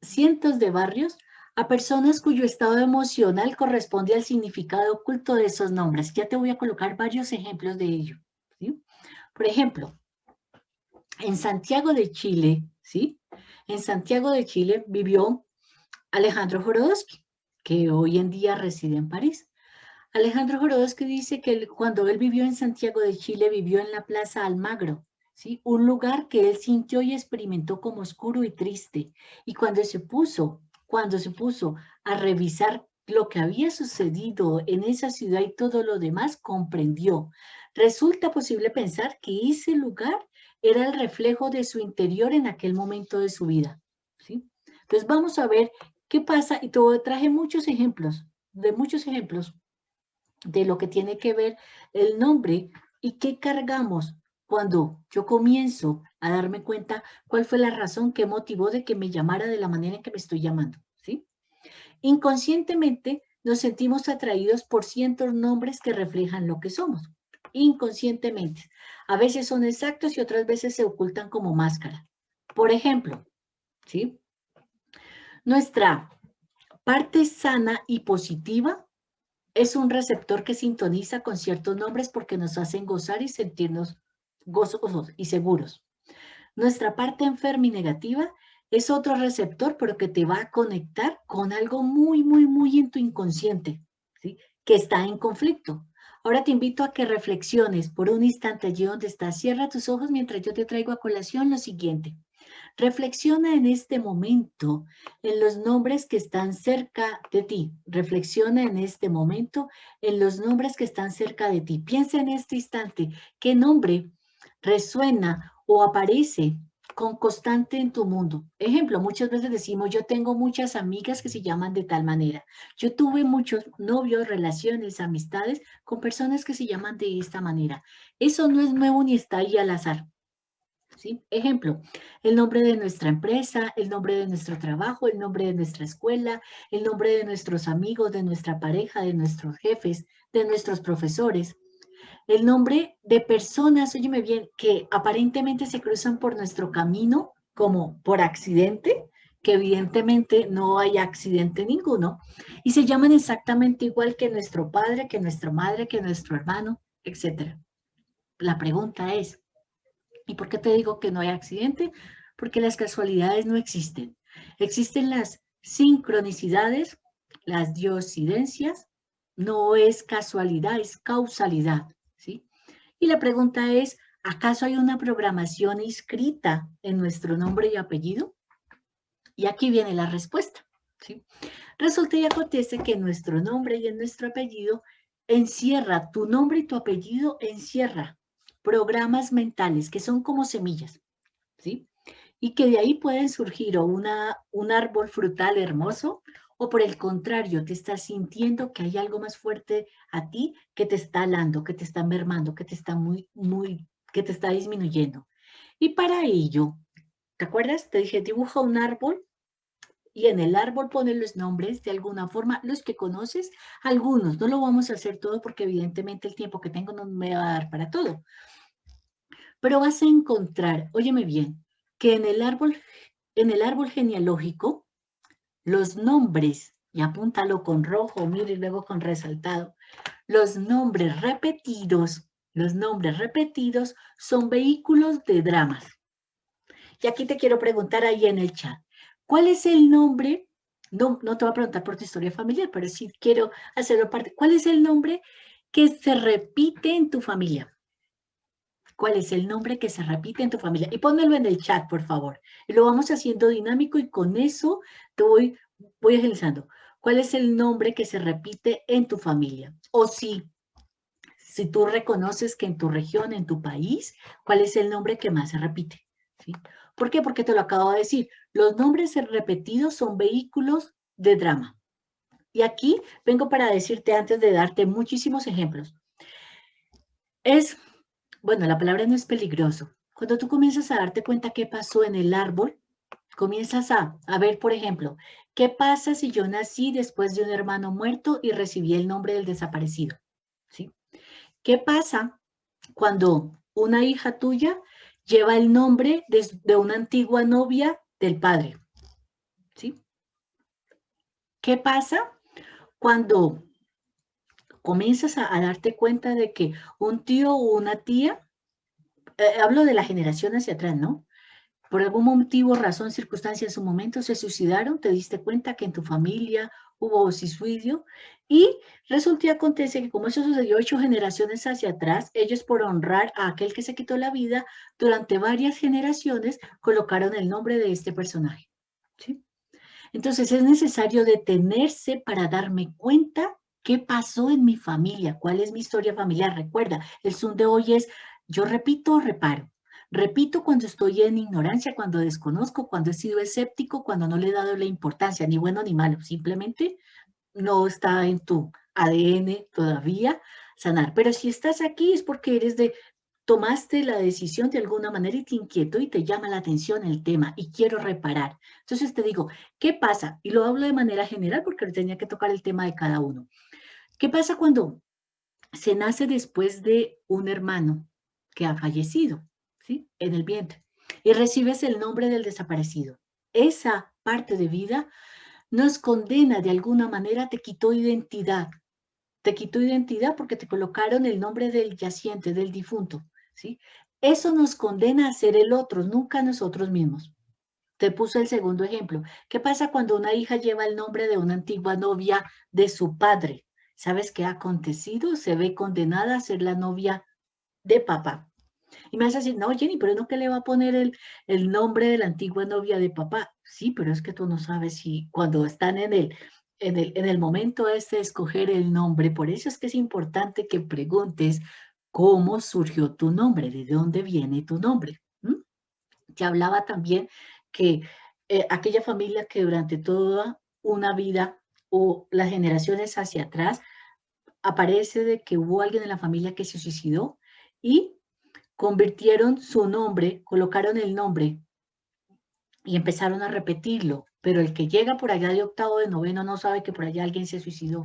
Cientos de barrios a personas cuyo estado emocional corresponde al significado oculto de esos nombres. Ya te voy a colocar varios ejemplos de ello, ¿sí? Por ejemplo, en Santiago de Chile, ¿sí? En Santiago de Chile vivió Alejandro Jodorowsky, que hoy en día reside en París. Alejandro Jodorowsky dice que cuando él vivió en Santiago de Chile, vivió en la Plaza Almagro, ¿sí? Un lugar que él sintió y experimentó como oscuro y triste. Y cuando se puso a revisar lo que había sucedido en esa ciudad y todo lo demás, comprendió. Resulta posible pensar que ese lugar era el reflejo de su interior en aquel momento de su vida, ¿sí? Entonces vamos a ver qué pasa, y te traje muchos ejemplos de lo que tiene que ver el nombre y qué cargamos cuando yo comienzo a darme cuenta cuál fue la razón que motivó de que me llamara de la manera en que me estoy llamando, ¿sí? Inconscientemente nos sentimos atraídos por ciertos nombres que reflejan lo que somos. Inconscientemente. A veces son exactos y otras veces se ocultan como máscara. Por ejemplo, ¿sí? Nuestra parte sana y positiva es un receptor que sintoniza con ciertos nombres porque nos hacen gozar y sentirnos gozosos y seguros. Nuestra parte enferma y negativa es otro receptor, pero que te va a conectar con algo muy, muy, muy en tu inconsciente, ¿sí? Que está en conflicto. Ahora te invito a que reflexiones por un instante allí donde estás. Cierra tus ojos mientras yo te traigo a colación lo siguiente. Reflexiona en este momento en los nombres que están cerca de ti. Reflexiona en este momento en los nombres que están cerca de ti. Piensa en este instante qué nombre resuena o aparece con constante en tu mundo. Ejemplo, muchas veces decimos, yo tengo muchas amigas que se llaman de tal manera. Yo tuve muchos novios, relaciones, amistades con personas que se llaman de esta manera. Eso no es nuevo ni está ahí al azar. ¿Sí? Ejemplo, el nombre de nuestra empresa, el nombre de nuestro trabajo, el nombre de nuestra escuela, el nombre de nuestros amigos, de nuestra pareja, de nuestros jefes, de nuestros profesores. El nombre de personas, óyeme bien, que aparentemente se cruzan por nuestro camino como por accidente, que evidentemente no hay accidente ninguno, y se llaman exactamente igual que nuestro padre, que nuestra madre, que nuestro hermano, etc. La pregunta es, ¿y por qué te digo que no hay accidente? Porque las casualidades no existen. Existen las sincronicidades, las diosidencias, no es casualidad, es causalidad, ¿sí? Y la pregunta es, ¿acaso hay una programación inscrita en nuestro nombre y apellido? Y aquí viene la respuesta, ¿sí? Resulta y acontece que nuestro nombre y en nuestro apellido encierra, tu nombre y tu apellido encierra programas mentales que son como semillas, ¿sí? Y que de ahí pueden surgir o un árbol frutal hermoso, o por el contrario, te estás sintiendo que hay algo más fuerte a ti que te está alando, que te está mermando, que te está que te está disminuyendo. Y para ello, ¿te acuerdas? Te dije, dibuja un árbol y en el árbol pones los nombres de alguna forma, los que conoces, algunos. No lo vamos a hacer todo porque evidentemente el tiempo que tengo no me va a dar para todo. Pero vas a encontrar, óyeme bien, que en el árbol genealógico, los nombres, y apúntalo con rojo, mire, y luego con resaltado, los nombres repetidos son vehículos de dramas. Y aquí te quiero preguntar ahí en el chat, ¿cuál es el nombre? No, no te voy a preguntar por tu historia familiar, pero sí quiero hacerlo parte. ¿Cuál es el nombre que se repite en tu familia? ¿Cuál es el nombre que se repite en tu familia? Y pónmelo en el chat, por favor. Y lo vamos haciendo dinámico y con eso te voy agilizando. ¿Cuál es el nombre que se repite en tu familia? O si tú reconoces que en tu región, en tu país, ¿cuál es el nombre que más se repite? ¿Sí? ¿Por qué? Porque te lo acabo de decir. Los nombres repetidos son vehículos de drama. Y aquí vengo para decirte, antes de darte muchísimos ejemplos, bueno, la palabra no es peligroso. Cuando tú comienzas a darte cuenta qué pasó en el árbol, comienzas a ver, por ejemplo, ¿qué pasa si yo nací después de un hermano muerto y recibí el nombre del desaparecido? ¿Sí? ¿Qué pasa cuando una hija tuya lleva el nombre de una antigua novia del padre? ¿Sí? ¿Qué pasa cuando comienzas a darte cuenta de que un tío o una tía, hablo de la generación hacia atrás, ¿no? Por algún motivo, razón, circunstancia, en su momento se suicidaron, te diste cuenta que en tu familia hubo suicidio y resulta y acontece que como eso sucedió 8 generaciones hacia atrás, ellos por honrar a aquel que se quitó la vida, durante varias generaciones colocaron el nombre de este personaje, ¿sí? Entonces es necesario detenerse para darme cuenta qué pasó en mi familia, cuál es mi historia familiar. Recuerda, el Zoom de hoy es yo repito o reparo. Repito cuando estoy en ignorancia, cuando desconozco, cuando he sido escéptico, cuando no le he dado la importancia, ni bueno ni malo, simplemente no está en tu ADN todavía sanar. Pero si estás aquí es porque tomaste la decisión de alguna manera y te inquietó y te llama la atención el tema y quiero reparar. Entonces te digo, ¿qué pasa? Y lo hablo de manera general porque tenía que tocar el tema de cada uno. ¿Qué pasa cuando se nace después de un hermano que ha fallecido, ¿sí? En el vientre y recibes el nombre del desaparecido? Esa parte de vida nos condena de alguna manera, te quitó identidad. Te quitó identidad porque te colocaron el nombre del yaciente, del difunto, ¿sí? Eso nos condena a ser el otro, nunca nosotros mismos. Te puse el segundo ejemplo. ¿Qué pasa cuando una hija lleva el nombre de una antigua novia de su padre? ¿Sabes qué ha acontecido? Se ve condenada a ser la novia de papá. Y me vas a decir, no, Jenny, pero no que le va a poner el nombre de la antigua novia de papá. Sí, pero es que tú no sabes si cuando están en el momento de escoger el nombre, por eso es que es importante que preguntes cómo surgió tu nombre, de dónde viene tu nombre. Te hablaba también que aquella familia que durante toda una vida o las generaciones hacia atrás, aparece de que hubo alguien en la familia que se suicidó y convirtieron su nombre, colocaron el nombre y empezaron a repetirlo, pero el que llega por allá de octavo, de noveno, no sabe que por allá alguien se suicidó.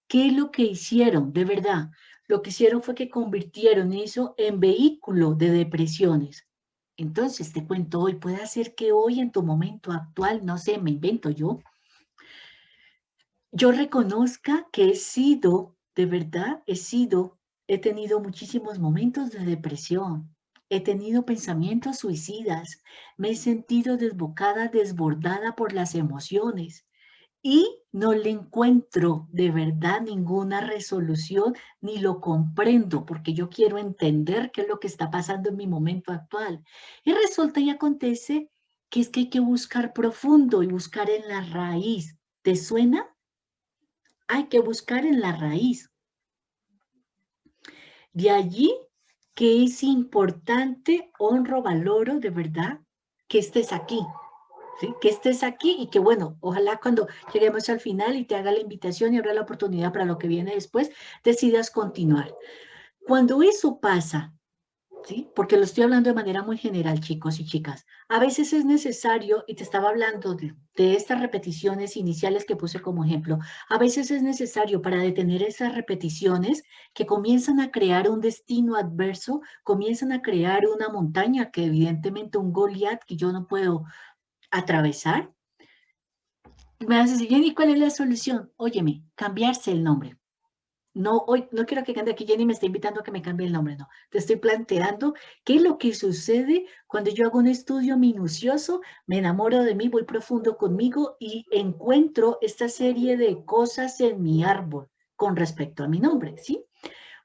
¿Qué es lo que hicieron? De verdad, lo que hicieron fue que convirtieron eso en vehículo de depresiones. Entonces, te cuento hoy, puede ser que hoy en tu momento actual, no sé, me invento yo reconozca que he sido, de verdad, he tenido muchísimos momentos de depresión, he tenido pensamientos suicidas, me he sentido desbocada, desbordada por las emociones y no le encuentro de verdad ninguna resolución ni lo comprendo porque yo quiero entender qué es lo que está pasando en mi momento actual. Y resulta y acontece que es que hay que buscar profundo y buscar en la raíz. ¿Te suena? Hay que buscar en la raíz. De allí que es importante, honro, valoro de verdad que estés aquí, ¿sí? Que estés aquí y que bueno, ojalá cuando lleguemos al final y te haga la invitación y abra la oportunidad para lo que viene después, decidas continuar. Cuando eso pasa, ¿sí? Porque lo estoy hablando de manera muy general, chicos y chicas. A veces es necesario, y te estaba hablando de estas repeticiones iniciales que puse como ejemplo, a veces es necesario para detener esas repeticiones que comienzan a crear un destino adverso, comienzan a crear una montaña que evidentemente un Goliat que yo no puedo atravesar. Me vas a decir, Jenny, ¿cuál es la solución? Óyeme, cambiarse el nombre. No, hoy no quiero que cambie aquí, Jenny me está invitando a que me cambie el nombre, no. Te estoy planteando qué es lo que sucede cuando yo hago un estudio minucioso, me enamoro de mí, voy profundo conmigo y encuentro esta serie de cosas en mi árbol con respecto a mi nombre, ¿sí?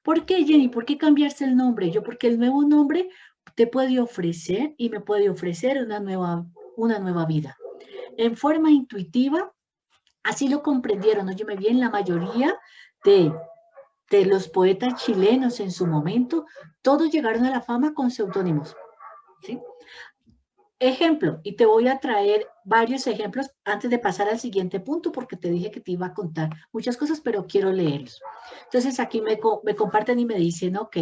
¿Por qué, Jenny? ¿Por qué cambiarse el nombre? Yo, porque el nuevo nombre te puede ofrecer y me puede ofrecer una nueva vida. En forma intuitiva, así lo comprendieron, óyeme bien, la mayoría de los poetas chilenos en su momento, todos llegaron a la fama con seudónimos. ¿Sí? Ejemplo, y te voy a traer varios ejemplos antes de pasar al siguiente punto, porque te dije que te iba a contar muchas cosas, pero quiero leerlos. Entonces aquí me comparten y me dicen, ok,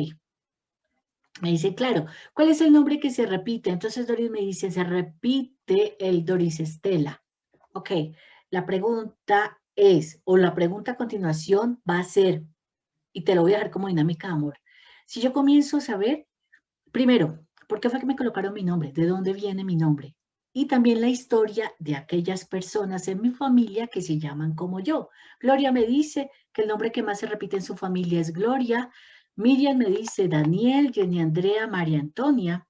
me dicen, claro, ¿cuál es el nombre que se repite? Entonces Doris me dice, se repite el Doris Estela. Ok, la pregunta es, o la pregunta a continuación va a ser, y te lo voy a dejar como dinámica de amor. Si yo comienzo a saber, primero, ¿por qué fue que me colocaron mi nombre? ¿De dónde viene mi nombre? Y también la historia de aquellas personas en mi familia que se llaman como yo. Gloria me dice que el nombre que más se repite en su familia es Gloria. Miriam me dice Daniel, Jenny Andrea, María Antonia.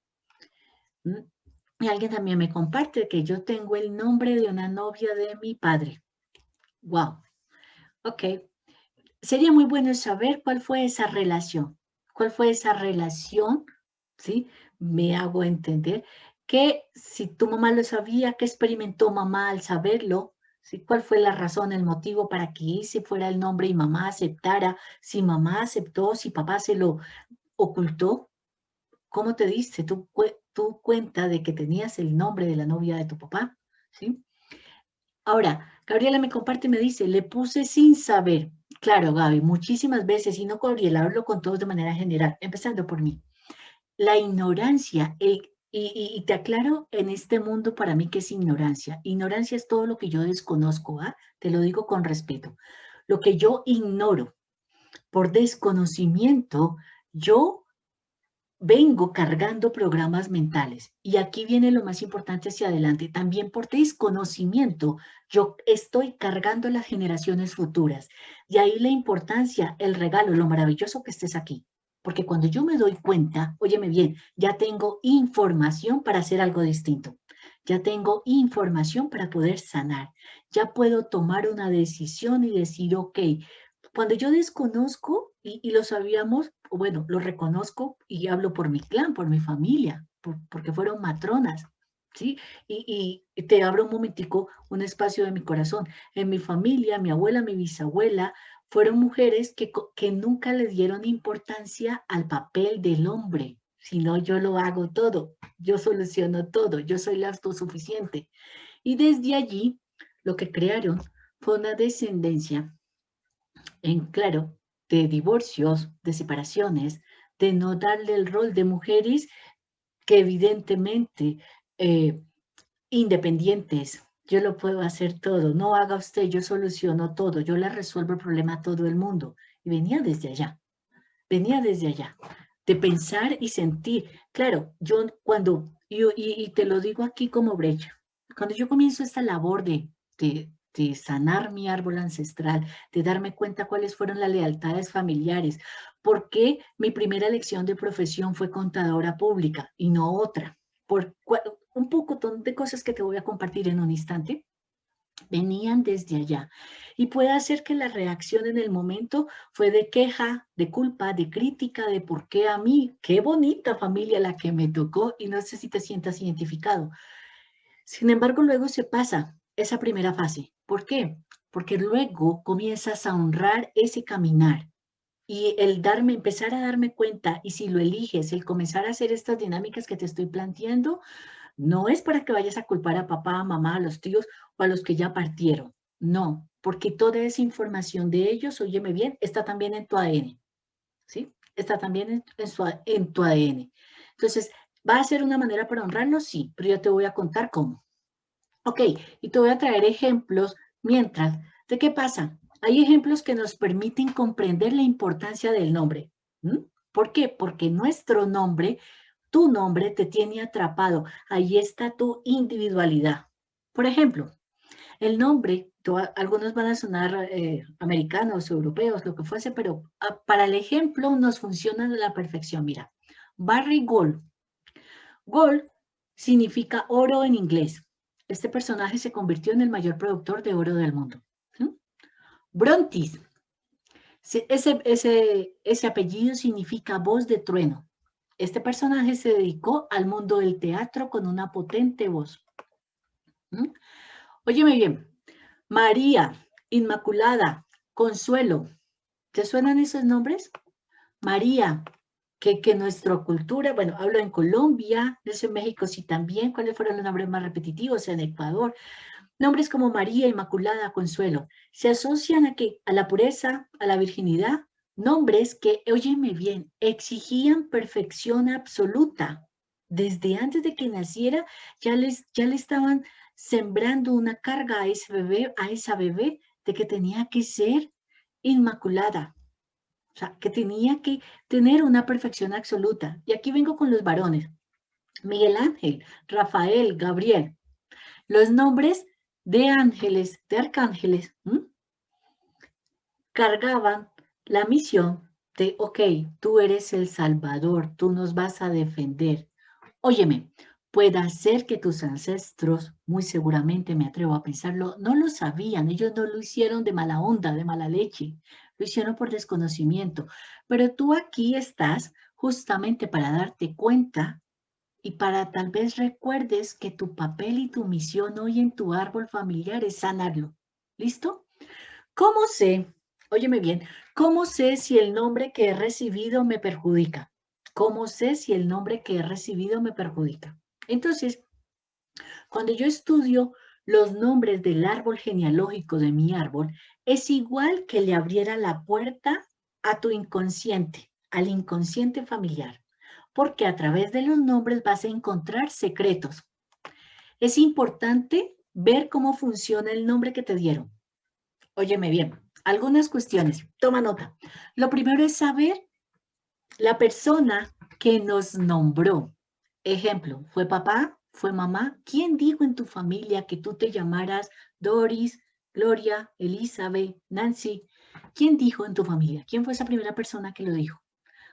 Y alguien también me comparte que yo tengo el nombre de una novia de mi padre. Wow. Ok. Sería muy bueno saber cuál fue esa relación. ¿Cuál fue esa relación? ¿Sí? Me hago entender que si tu mamá lo sabía, ¿qué experimentó mamá al saberlo? ¿Sí? ¿Cuál fue la razón, el motivo para que ese fuera el nombre y mamá aceptara? Si mamá aceptó, si papá se lo ocultó, ¿cómo te diste tú cuenta de que tenías el nombre de la novia de tu papá? ¿Sí? Ahora, Gabriela me comparte y me dice, le puse sin saber. Claro, Gaby, muchísimas veces, y no Gabriela, hablo con todos de manera general, empezando por mí. La ignorancia, y te aclaro en este mundo para mí que es ignorancia. Ignorancia es todo lo que yo desconozco, ¿ah? Te lo digo con respeto. Lo que yo ignoro por desconocimiento, yo vengo cargando programas mentales y aquí viene lo más importante hacia adelante. También por desconocimiento, yo estoy cargando las generaciones futuras. De ahí la importancia, el regalo, lo maravilloso que estés aquí. Porque cuando yo me doy cuenta, óyeme bien, ya tengo información para hacer algo distinto. Ya tengo información para poder sanar. Ya puedo tomar una decisión y decir, ok, cuando yo desconozco, y lo sabíamos, bueno, lo reconozco y hablo por mi clan, por mi familia, porque fueron matronas, ¿sí? Y te abro un momentico un espacio de mi corazón. En mi familia, mi abuela, mi bisabuela, fueron mujeres que nunca le dieron importancia al papel del hombre, Si no, yo lo hago todo, yo soluciono todo, yo soy la autosuficiente. Y desde allí, lo que crearon fue una descendencia en claro de divorcios, de separaciones, de no darle el rol de mujeres que evidentemente independientes, yo lo puedo hacer todo, no haga usted, yo soluciono todo, yo le resuelvo el problema a todo el mundo. Y venía desde allá, de pensar y sentir. Claro, yo cuando, y te lo digo aquí como brecha, cuando yo comienzo esta labor de sanar mi árbol ancestral, de darme cuenta cuáles fueron las lealtades familiares, por qué mi primera elección de profesión fue contadora pública y no otra, por un poco de cosas que te voy a compartir en un instante, venían desde allá. Y puede ser que la reacción en el momento fue de queja, de culpa, de crítica, de por qué a mí, qué bonita familia la que me tocó, y no sé si te sientas identificado. Sin embargo, luego se pasa esa primera fase. ¿Por qué? Porque luego comienzas a honrar ese caminar. Y el empezar a darme cuenta, y si lo eliges, el comenzar a hacer estas dinámicas que te estoy planteando, no es para que vayas a culpar a papá, a mamá, a los tíos o a los que ya partieron. No, porque toda esa información de ellos, óyeme bien, está también en tu ADN, ¿sí? Está también en tu ADN. Entonces, ¿va a ser una manera para honrarlos? Sí, pero yo te voy a contar cómo. Ok, y te voy a traer ejemplos mientras. ¿De qué pasa? Hay ejemplos que nos permiten comprender la importancia del nombre. ¿Mm? ¿Por qué? Porque nuestro nombre, tu nombre te tiene atrapado. Ahí está tu individualidad. Por ejemplo, el nombre, algunos van a sonar americanos, europeos, lo que fuese, pero para el ejemplo nos funciona a la perfección. Mira, Barry Gold. Gold significa oro en inglés. Este personaje se convirtió en el mayor productor de oro del mundo. ¿Sí? Brontis. Ese apellido significa voz de trueno. Este personaje se dedicó al mundo del teatro con una potente voz. ¿Mm? Óyeme bien, María, Inmaculada, Consuelo, ¿te suenan esos nombres? María, que nuestra cultura, bueno, hablo en Colombia, no sé en México sí también, ¿cuáles fueron los nombres más repetitivos? En Ecuador, nombres como María, Inmaculada, Consuelo, se asocian a qué? A la pureza, a la virginidad, nombres que, óyeme bien, exigían perfección absoluta. Desde antes de que naciera, ya le estaban sembrando una carga a esa bebé, de que tenía que ser inmaculada, o sea, que tenía que tener una perfección absoluta. Y aquí vengo con los varones. Miguel Ángel, Rafael, Gabriel. Los nombres de ángeles, de arcángeles, cargaban la misión de, ok, tú eres el Salvador, tú nos vas a defender. Óyeme, puede ser que tus ancestros, muy seguramente me atrevo a pensarlo, no lo sabían, ellos no lo hicieron de mala onda, de mala leche, lo hicieron por desconocimiento, pero tú aquí estás justamente para darte cuenta y para tal vez recuerdes que tu papel y tu misión hoy en tu árbol familiar es sanarlo. ¿Listo? ¿Cómo sé? Óyeme bien, ¿cómo sé si el nombre que he recibido me perjudica? ¿Cómo sé si el nombre que he recibido me perjudica? Entonces, cuando yo estudio los nombres del árbol genealógico de mi árbol, es igual que le abriera la puerta a tu inconsciente, al inconsciente familiar, porque a través de los nombres vas a encontrar secretos. Es importante ver cómo funciona el nombre que te dieron. Óyeme bien, algunas cuestiones, toma nota. Lo primero es saber la persona que nos nombró. Ejemplo, ¿fue papá? ¿Fue mamá? ¿Quién dijo en tu familia que tú te llamaras Doris, Gloria, Elizabeth, Nancy? ¿Quién dijo en tu familia? ¿Quién fue esa primera persona que lo dijo?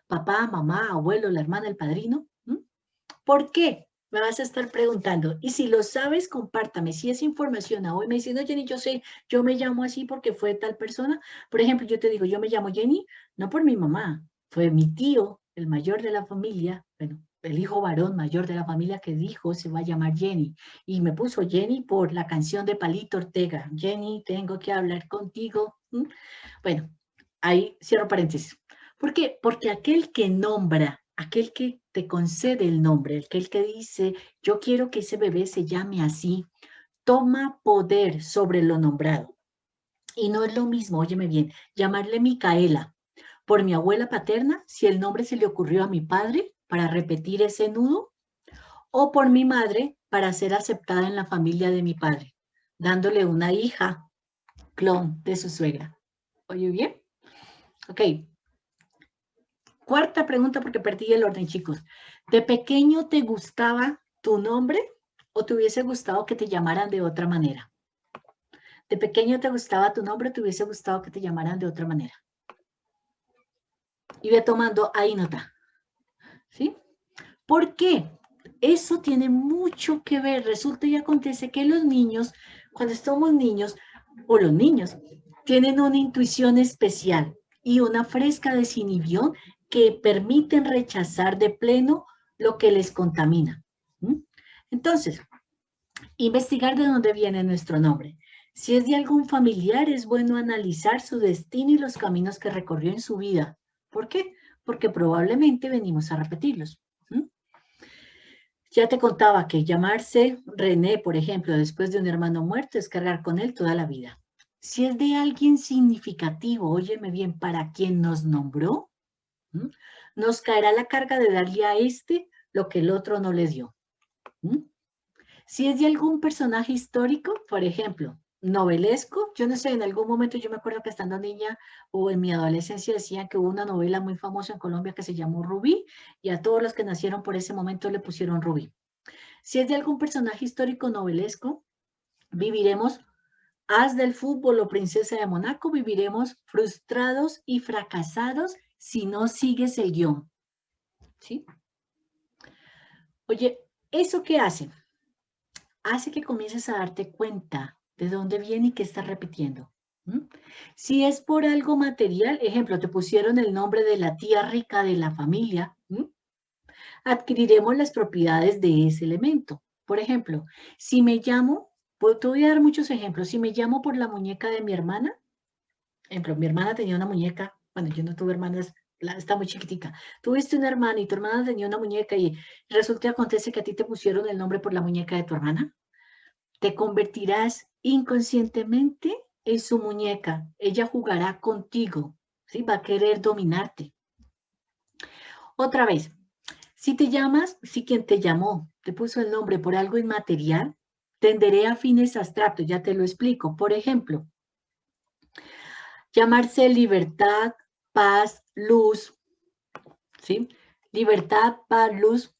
¿Papá, mamá, abuelo, la hermana, el padrino? ¿Por qué? Me vas a estar preguntando. Y si lo sabes, compártame. Si es información a hoy me dicen, no, Jenny, yo sé, yo me llamo así porque fue tal persona. Por ejemplo, yo te digo, yo me llamo Jenny, no por mi mamá, fue mi tío, el mayor de la familia, bueno, el hijo varón mayor de la familia que dijo se va a llamar Jenny. Y me puso Jenny por la canción de Palito Ortega. Jenny, tengo que hablar contigo. Bueno, ahí cierro paréntesis. ¿Por qué? Porque aquel que nombra aquel que te concede el nombre, aquel que dice, yo quiero que ese bebé se llame así, toma poder sobre lo nombrado. Y no es lo mismo, óyeme bien, llamarle Micaela por mi abuela paterna, si el nombre se le ocurrió a mi padre para repetir ese nudo, o por mi madre para ser aceptada en la familia de mi padre, dándole una hija clon de su suegra. ¿Oye bien? Ok. Cuarta pregunta porque perdí el orden, chicos. ¿De pequeño te gustaba tu nombre o te hubiese gustado que te llamaran de otra manera? ¿De pequeño te gustaba tu nombre o te hubiese gustado que te llamaran de otra manera? Y ve tomando ahí nota. ¿Sí? ¿Por qué? Eso tiene mucho que ver. Resulta y acontece que los niños, cuando somos niños, o los niños, tienen una intuición especial y una fresca desinhibición que permiten rechazar de pleno lo que les contamina. Entonces, investigar de dónde viene nuestro nombre. Si es de algún familiar, es bueno analizar su destino y los caminos que recorrió en su vida. ¿Por qué? Porque probablemente venimos a repetirlos. Ya te contaba que llamarse René, por ejemplo, después de un hermano muerto, es cargar con él toda la vida. Si es de alguien significativo, óyeme bien, para quien nos nombró, nos caerá la carga de darle a este lo que el otro no le dio. Si es de algún personaje histórico, por ejemplo, novelesco, yo no sé, en algún momento yo me acuerdo que estando niña o en mi adolescencia decían que hubo una novela muy famosa en Colombia que se llamó Rubí y a todos los que nacieron por ese momento le pusieron Rubí. Si es de algún personaje histórico novelesco, viviremos as del fútbol o princesa de Monaco, viviremos frustrados y fracasados si no sigues el guión. ¿Sí? Oye, ¿eso qué hace? Hace que comiences a darte cuenta de dónde viene y qué estás repitiendo. Si es por algo material, ejemplo, te pusieron el nombre de la tía rica de la familia, adquiriremos las propiedades de ese elemento. Por ejemplo, si me llamo, te voy a dar muchos ejemplos, si me llamo por la muñeca de mi hermana, ejemplo, mi hermana tenía una muñeca, bueno, yo no tuve hermanas, está muy chiquitica, tuviste una hermana y tu hermana tenía una muñeca y resulta y acontece que a ti te pusieron el nombre por la muñeca de tu hermana, te convertirás inconscientemente en su muñeca, ella jugará contigo, ¿sí? Va a querer dominarte. Otra vez, si te llamas, si quien te llamó te puso el nombre por algo inmaterial, tenderé a fines abstractos, ya te lo explico. Por ejemplo, llamarse libertad, paz, luz, ¿sí? Libertad, paz, luz,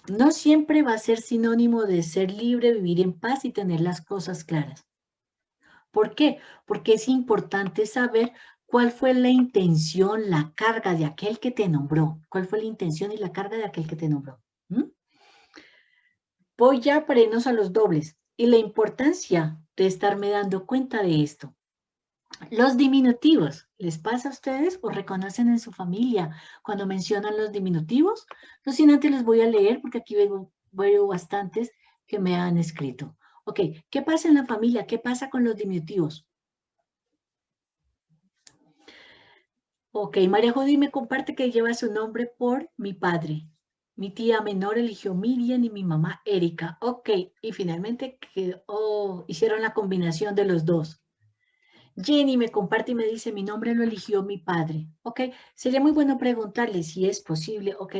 no siempre va a ser sinónimo de ser libre, vivir en paz y tener las cosas claras. ¿Por qué? Porque es importante saber cuál fue la intención, la carga de aquel que te nombró. ¿Cuál fue la intención y la carga de aquel que te nombró? Voy ya para irnos a los dobles y la importancia de estarme dando cuenta de esto. Los diminutivos, ¿les pasa a ustedes o reconocen en su familia cuando mencionan los diminutivos? No sin antes les voy a leer porque aquí veo bastantes que me han escrito. Ok, ¿qué pasa en la familia? ¿Qué pasa con los diminutivos? Ok, María Judy me comparte que lleva su nombre por mi padre. Mi tía menor eligió Miriam y mi mamá Erika. Ok, y finalmente hicieron la combinación de los dos. Jenny me comparte y me dice, mi nombre lo eligió mi padre. Ok, sería muy bueno preguntarle si es posible. Ok,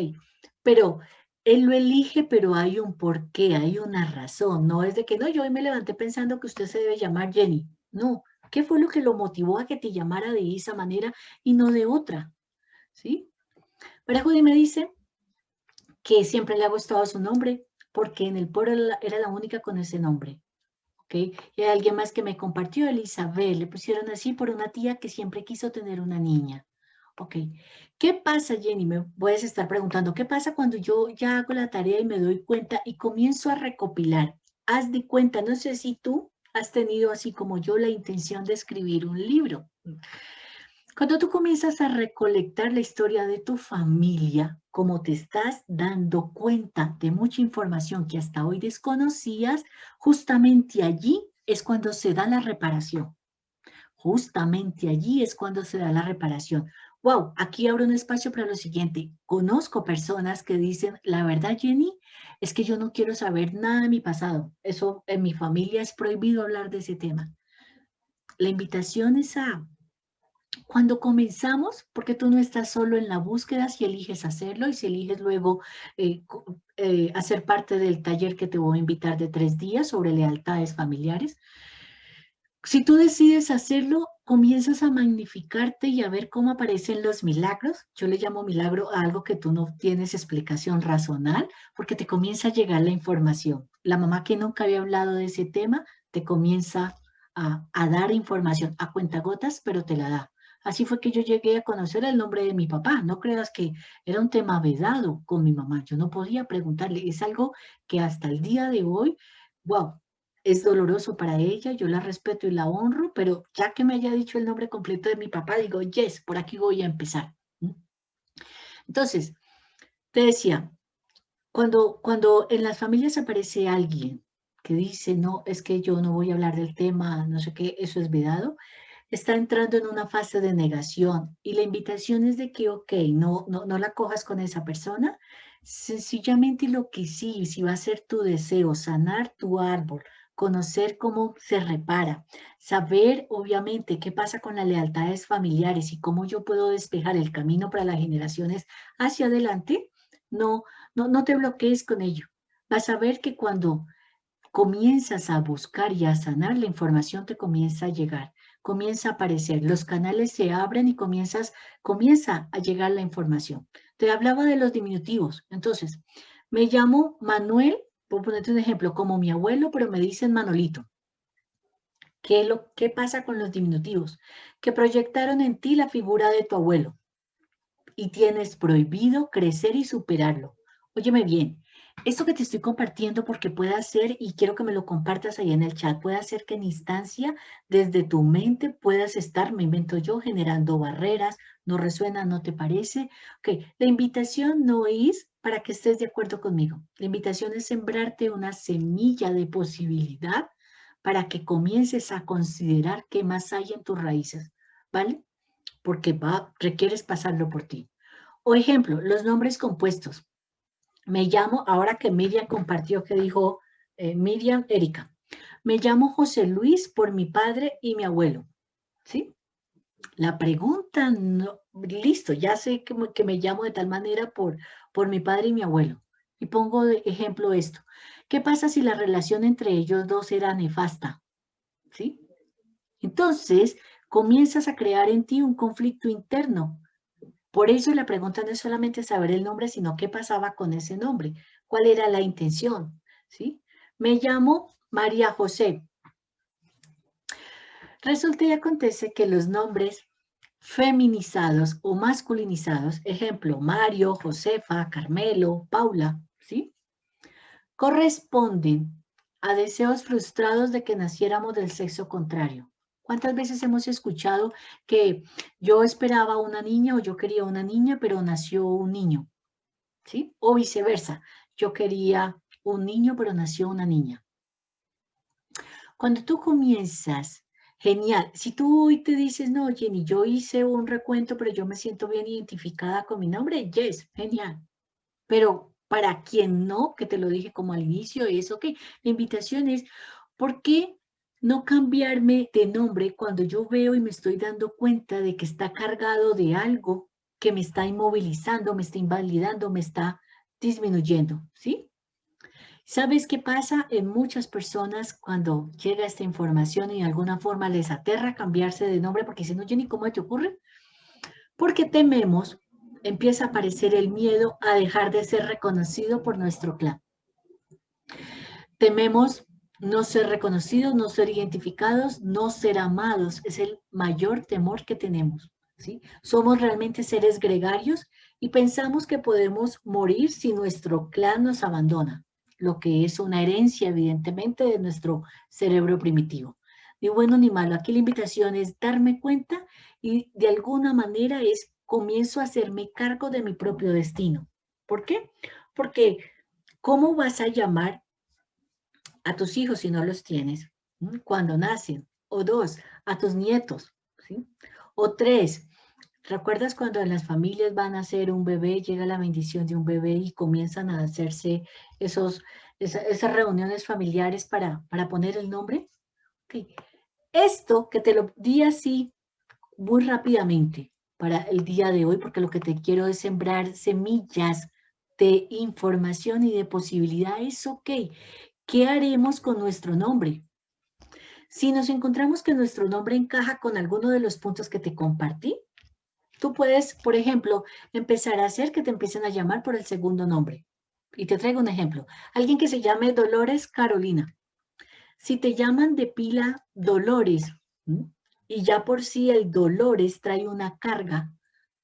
pero él lo elige, pero hay un porqué, hay una razón. No es de que no, yo hoy me levanté pensando que usted se debe llamar Jenny. No, ¿qué fue lo que lo motivó a que te llamara de esa manera y no de otra? ¿Sí? Pero Judy me dice que siempre le ha gustado su nombre porque en el pueblo era la única con ese nombre. ¿Ok? Y hay alguien más que me compartió, Elizabeth, le pusieron así por una tía que siempre quiso tener una niña. ¿Ok? ¿Qué pasa, Jenny? Me puedes estar preguntando, ¿qué pasa cuando yo ya hago la tarea y me doy cuenta y comienzo a recopilar? Haz de cuenta, no sé si tú has tenido así como yo la intención de escribir un libro. Cuando tú comienzas a recolectar la historia de tu familia, como te estás dando cuenta de mucha información que hasta hoy desconocías, justamente allí es cuando se da la reparación. Justamente allí es cuando se da la reparación. wow, aquí abro un espacio para lo siguiente. Conozco personas que dicen, la verdad, Jenny, es que yo no quiero saber nada de mi pasado. Eso en mi familia es prohibido hablar de ese tema. La invitación es a cuando comenzamos, porque tú no estás solo en la búsqueda si eliges hacerlo y si eliges luego hacer parte del taller que te voy a invitar de 3 días sobre lealtades familiares. Si tú decides hacerlo, comienzas a magnificarte y a ver cómo aparecen los milagros. Yo le llamo milagro a algo que tú no tienes explicación razonal, porque te comienza a llegar la información. La mamá que nunca había hablado de ese tema te comienza a dar información a cuentagotas, pero te la da. Así fue que yo llegué a conocer el nombre de mi papá. No creas que era un tema vedado con mi mamá. Yo no podía preguntarle. Es algo que hasta el día de hoy, wow, es doloroso para ella, yo la respeto y la honro, pero ya que me haya dicho el nombre completo de mi papá, digo, yes, por aquí voy a empezar. Entonces, te decía, cuando en las familias aparece alguien que dice, no, es que yo no voy a hablar del tema, no sé qué, eso es vedado, está entrando en una fase de negación y la invitación es de que, ok, no la cojas con esa persona, sencillamente lo que sí, si va a ser tu deseo, sanar tu árbol, conocer cómo se repara, saber obviamente qué pasa con las lealtades familiares y cómo yo puedo despejar el camino para las generaciones hacia adelante, no te bloquees con ello. Vas a ver que cuando comienzas a buscar y a sanar, la información te comienza a llegar, comienza a aparecer, los canales se abren y comienza a llegar la información. Te hablaba de los diminutivos, entonces, me llamo Manuel, por ponerte un ejemplo, como mi abuelo, pero me dicen Manolito. ¿Qué pasa con los diminutivos? Que proyectaron en ti la figura de tu abuelo y tienes prohibido crecer y superarlo. Óyeme bien, esto que te estoy compartiendo porque puede hacer, y quiero que me lo compartas ahí en el chat, puede hacer que en instancia desde tu mente puedas estar, me invento yo, generando barreras, no resuena, no te parece. Ok, la invitación no es para que estés de acuerdo conmigo. La invitación es sembrarte una semilla de posibilidad para que comiences a considerar qué más hay en tus raíces, ¿vale? Porque requieres pasarlo por ti. O ejemplo, los nombres compuestos. Me llamo, ahora que Miriam compartió que dijo Miriam Erika, me llamo José Luis por mi padre y mi abuelo, ¿sí? La pregunta, no, listo, ya sé que me llamo de tal manera por mi padre y mi abuelo. Y pongo de ejemplo esto. ¿Qué pasa si la relación entre ellos dos era nefasta? ¿Sí? Entonces, comienzas a crear en ti un conflicto interno. Por eso la pregunta no es solamente saber el nombre, sino qué pasaba con ese nombre, cuál era la intención, ¿sí? Me llamo María José. Resulta y acontece que los nombres feminizados o masculinizados, ejemplo, Mario, Josefa, Carmelo, Paula, ¿sí? Corresponden a deseos frustrados de que naciéramos del sexo contrario. ¿Cuántas veces hemos escuchado que yo esperaba una niña o yo quería una niña, pero nació un niño? ¿Sí? O viceversa, yo quería un niño, pero nació una niña. Cuando tú comienzas, genial, si tú hoy te dices, no, Jenny, yo hice un recuento, pero yo me siento bien identificada con mi nombre, yes, genial. Pero para quien no, que te lo dije como al inicio, es ok. La invitación es, ¿por qué no cambiarme de nombre cuando yo veo y me estoy dando cuenta de que está cargado de algo que me está inmovilizando, me está invalidando, me está disminuyendo? ¿Sí? ¿Sabes qué pasa en muchas personas cuando llega esta información y de alguna forma les aterra cambiarse de nombre porque dicen, oye, ¿ni cómo te ocurre? Porque tememos, empieza a aparecer el miedo a dejar de ser reconocido por nuestro clan. Tememos no ser reconocidos, no ser identificados, no ser amados. Es el mayor temor que tenemos, ¿sí? Somos realmente seres gregarios y pensamos que podemos morir si nuestro clan nos abandona, lo que es una herencia, evidentemente, de nuestro cerebro primitivo. Ni bueno ni malo. Aquí la invitación es darme cuenta y de alguna manera comienzo a hacerme cargo de mi propio destino. ¿Por qué? Porque ¿cómo vas a llamar a tus hijos si no los tienes? Cuando nacen? O dos, a tus nietos, ¿sí? O tres, ¿Recuerdas cuando en las familias van a hacer un bebé, llega la bendición de un bebé y comienzan a hacerse esas reuniones familiares para poner el nombre? Ok. Esto que te lo di así muy rápidamente para el día de hoy, porque lo que te quiero es sembrar semillas de información y de posibilidades. Ok, ¿qué haremos con nuestro nombre? Si nos encontramos que nuestro nombre encaja con alguno de los puntos que te compartí, tú puedes, por ejemplo, empezar a hacer que te empiecen a llamar por el segundo nombre. Y te traigo un ejemplo. Alguien que se llame Dolores Carolina. Si te llaman de pila Dolores, ¿m? Y ya por sí el Dolores trae una carga,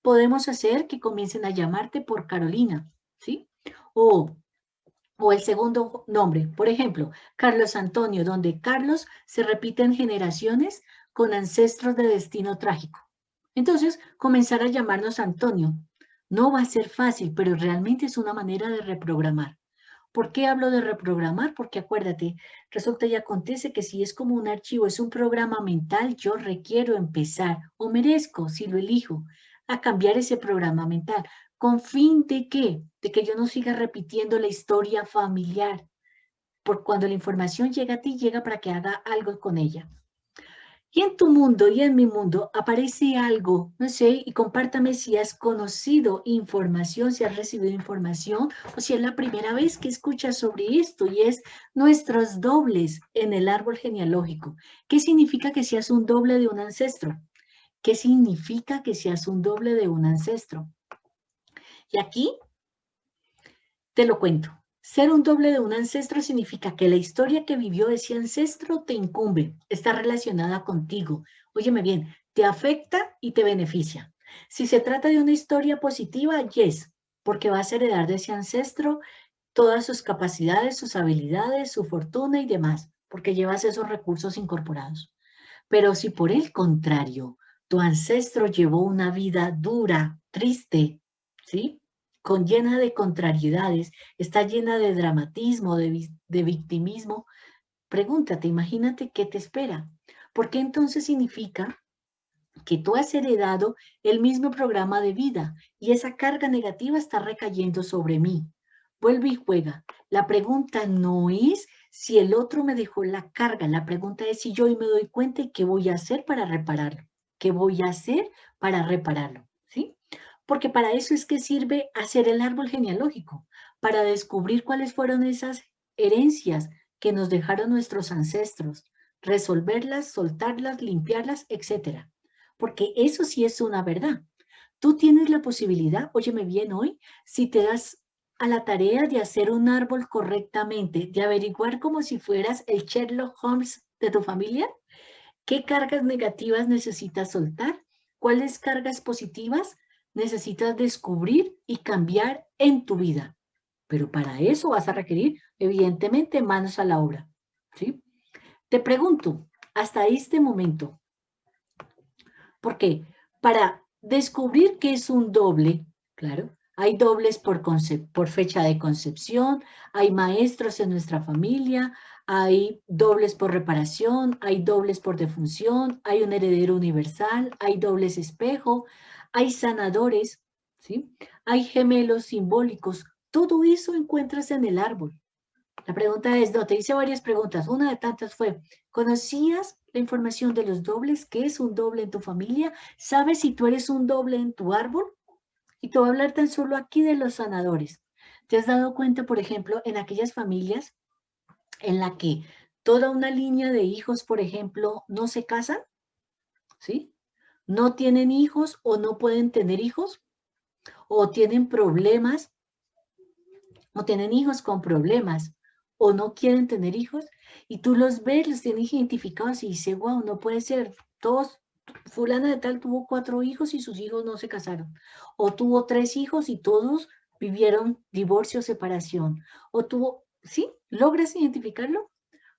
podemos hacer que comiencen a llamarte por Carolina, ¿sí? O el segundo nombre, por ejemplo, Carlos Antonio, donde Carlos se repite en generaciones con ancestros de destino trágico. Entonces, comenzar a llamarnos Antonio. No va a ser fácil, pero realmente es una manera de reprogramar. ¿Por qué hablo de reprogramar? Porque acuérdate, resulta y acontece que si es como un archivo, es un programa mental, yo requiero empezar o merezco, si lo elijo, a cambiar ese programa mental. ¿Con fin de qué? De que yo no siga repitiendo la historia familiar. Porque cuando la información llega a ti, llega para que haga algo con ella. Y en tu mundo y en mi mundo aparece algo, no sé, y compártame si has conocido información, si has recibido información o si es la primera vez que escuchas sobre esto y es nuestros dobles en el árbol genealógico. ¿Qué significa que seas un doble de un ancestro? ¿Qué significa que seas un doble de un ancestro? Y aquí te lo cuento. Ser un doble de un ancestro significa que la historia que vivió ese ancestro te incumbe, está relacionada contigo. Óyeme bien, te afecta y te beneficia. Si se trata de una historia positiva, yes, porque vas a heredar de ese ancestro todas sus capacidades, sus habilidades, su fortuna y demás, porque llevas esos recursos incorporados. Pero si por el contrario, tu ancestro llevó una vida dura, triste, ¿sí? Con llena de contrariedades, está llena de dramatismo, de victimismo, pregúntate, imagínate qué te espera. Porque entonces significa que tú has heredado el mismo programa de vida y esa carga negativa está recayendo sobre mí. Vuelve y juega. La pregunta no es si el otro me dejó la carga, la pregunta es si yo hoy me doy cuenta y qué voy a hacer para repararlo. ¿Qué voy a hacer para repararlo? ¿Sí? Porque para eso es que sirve hacer el árbol genealógico, para descubrir cuáles fueron esas herencias que nos dejaron nuestros ancestros, resolverlas, soltarlas, limpiarlas, etcétera. Porque eso sí es una verdad. Tú tienes la posibilidad, óyeme bien hoy, si te das a la tarea de hacer un árbol correctamente, de averiguar como si fueras el Sherlock Holmes de tu familia, qué cargas negativas necesitas soltar, cuáles cargas positivas necesitas descubrir y cambiar en tu vida. Pero para eso vas a requerir, evidentemente, manos a la obra. ¿Sí? Te pregunto, hasta este momento, ¿por qué? Para descubrir qué es un doble, claro, hay dobles por fecha de concepción, hay maestros en nuestra familia, hay dobles por reparación, hay dobles por defunción, hay un heredero universal, hay dobles espejo, hay sanadores, ¿sí? Hay gemelos simbólicos. Todo eso encuentras en el árbol. La pregunta es, no, te hice varias preguntas. Una de tantas fue, ¿conocías la información de los dobles? ¿Qué es un doble en tu familia? ¿Sabes si tú eres un doble en tu árbol? Y te voy a hablar tan solo aquí de los sanadores. ¿Te has dado cuenta, por ejemplo, en aquellas familias en la que toda una línea de hijos, por ejemplo, no se casan? ¿Sí? ¿No tienen hijos o no pueden tener hijos? ¿O tienen problemas o tienen hijos con problemas o no quieren tener hijos y tú los ves, los tienes identificados y dices, wow, no puede ser, todos, fulana de tal tuvo 4 hijos y sus hijos no se casaron, o tuvo 3 hijos y todos vivieron divorcio o separación, o tuvo, ¿sí? ¿Logras identificarlo?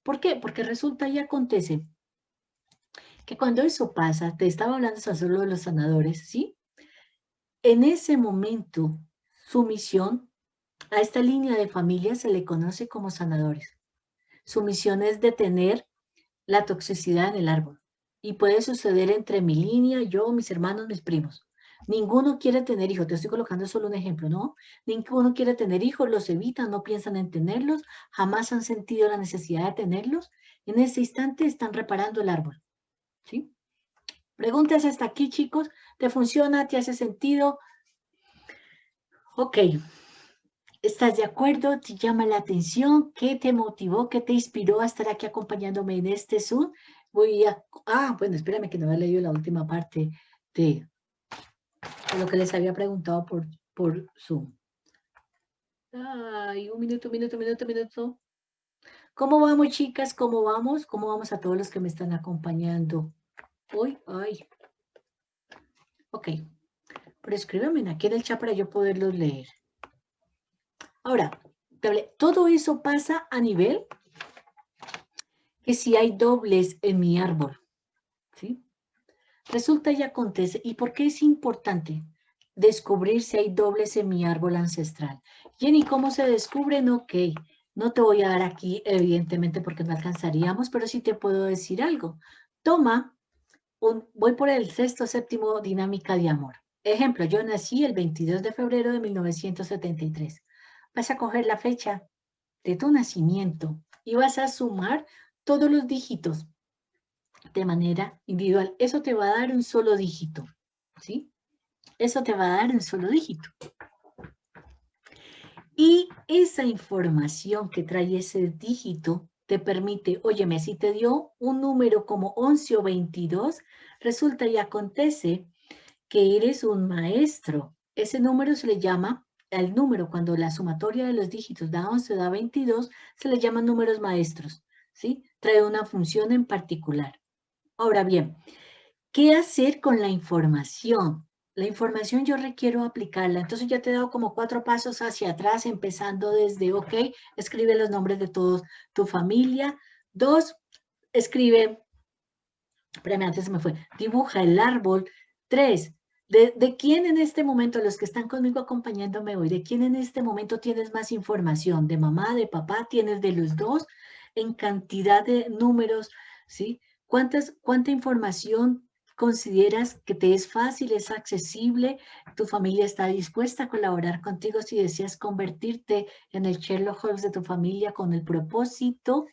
¿Por qué? Porque resulta y acontece que cuando eso pasa, te estaba hablando solo de los sanadores, ¿sí? En ese momento, su misión a esta línea de familia se le conoce como sanadores. Su misión es detener la toxicidad en el árbol. Y puede suceder entre mi línea, yo, mis hermanos, mis primos. Ninguno quiere tener hijos, te estoy colocando solo un ejemplo, ¿no? Ninguno quiere tener hijos, los evitan, no piensan en tenerlos, jamás han sentido la necesidad de tenerlos. En ese instante están reparando el árbol, ¿sí? Preguntas hasta aquí, chicos. ¿Te funciona? ¿Te hace sentido? Ok. ¿Estás de acuerdo? ¿Te llama la atención? ¿Qué te motivó? ¿Qué te inspiró a estar aquí acompañándome en este Zoom? Voy a... Ah, bueno, espérame que no he leído la última parte de lo que les había preguntado por Zoom. Ay, un minuto. ¿Cómo vamos, chicas? ¿Cómo vamos? ¿Cómo vamos a todos los que me están acompañando hoy? Ay. Ok. Pero escríbanme aquí en el chat para yo poderlos leer. Ahora, todo eso pasa a nivel que si hay dobles en mi árbol, ¿sí? Resulta y acontece, ¿y por qué es importante descubrir si hay dobles en mi árbol ancestral? Jenny, ¿cómo se descubren? Ok, no te voy a dar aquí, evidentemente, porque no alcanzaríamos, pero sí te puedo decir algo. Toma, voy por el sexto, séptimo dinámica de amor. Ejemplo, yo nací el 22 de febrero de 1973. Vas a coger la fecha de tu nacimiento y vas a sumar todos los dígitos de manera individual. Eso te va a dar un solo dígito, ¿sí? Eso te va a dar un solo dígito. Y esa información que trae ese dígito te permite, óyeme, si te dio un número como 11 o 22, resulta y acontece que eres un maestro. Ese número se le llama, al número, cuando la sumatoria de los dígitos da 11 o da 22, se le llaman números maestros, ¿sí? Trae una función en particular. Ahora bien, ¿qué hacer con la información? La información yo requiero aplicarla. Entonces ya te he dado como 4 pasos hacia atrás, empezando desde, ok, escribe los nombres de todos tu familia. 2, escribe, espérame, antes se me fue, dibuja el árbol. 3, ¿de quién en este momento, los que están conmigo acompañándome hoy, de quién en este momento tienes más información? ¿De mamá, de papá? ¿Tienes de los dos? En cantidad de números, ¿sí? ¿Cuánta información consideras que te es fácil, es accesible? ¿Tu familia está dispuesta a colaborar contigo si deseas convertirte en el Sherlock Holmes de tu familia con el propósito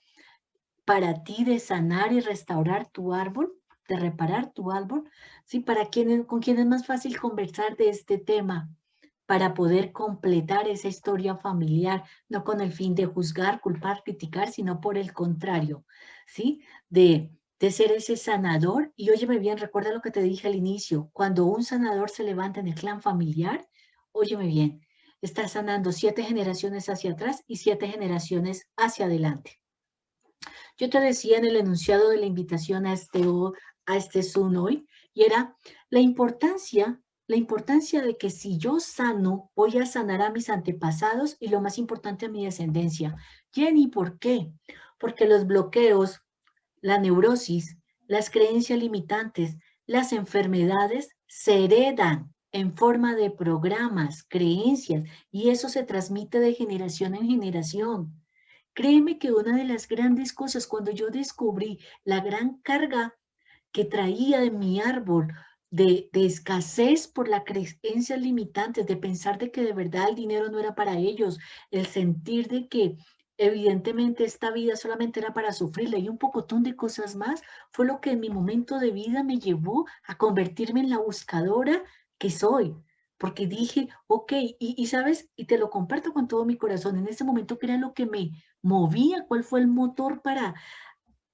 para ti de sanar y restaurar tu árbol, de reparar tu árbol? ¿Sí? ¿Con quién es más fácil conversar de este tema? Para poder completar esa historia familiar, no con el fin de juzgar, culpar, criticar, sino por el contrario, ¿sí? De ser ese sanador. Y óyeme bien, recuerda lo que te dije al inicio, cuando un sanador se levanta en el clan familiar, óyeme bien, está sanando 7 generaciones hacia atrás y 7 generaciones hacia adelante. Yo te decía en el enunciado de la invitación a este Zoom hoy, y era la importancia de que si yo sano, voy a sanar a mis antepasados y lo más importante a mi descendencia. Jenny, ¿por qué? Porque los bloqueos, la neurosis, las creencias limitantes, las enfermedades se heredan en forma de programas, creencias, y eso se transmite de generación en generación. Créeme que una de las grandes cosas, cuando yo descubrí la gran carga que traía de mi árbol, de escasez por las creencias limitantes, de pensar de que de verdad el dinero no era para ellos, el sentir de que evidentemente esta vida solamente era para sufrirla y un pocotón de cosas más, fue lo que en mi momento de vida me llevó a convertirme en la buscadora que soy. Porque dije, ok, y sabes, y te lo comparto con todo mi corazón, en ese momento que era lo que me movía, cuál fue el motor para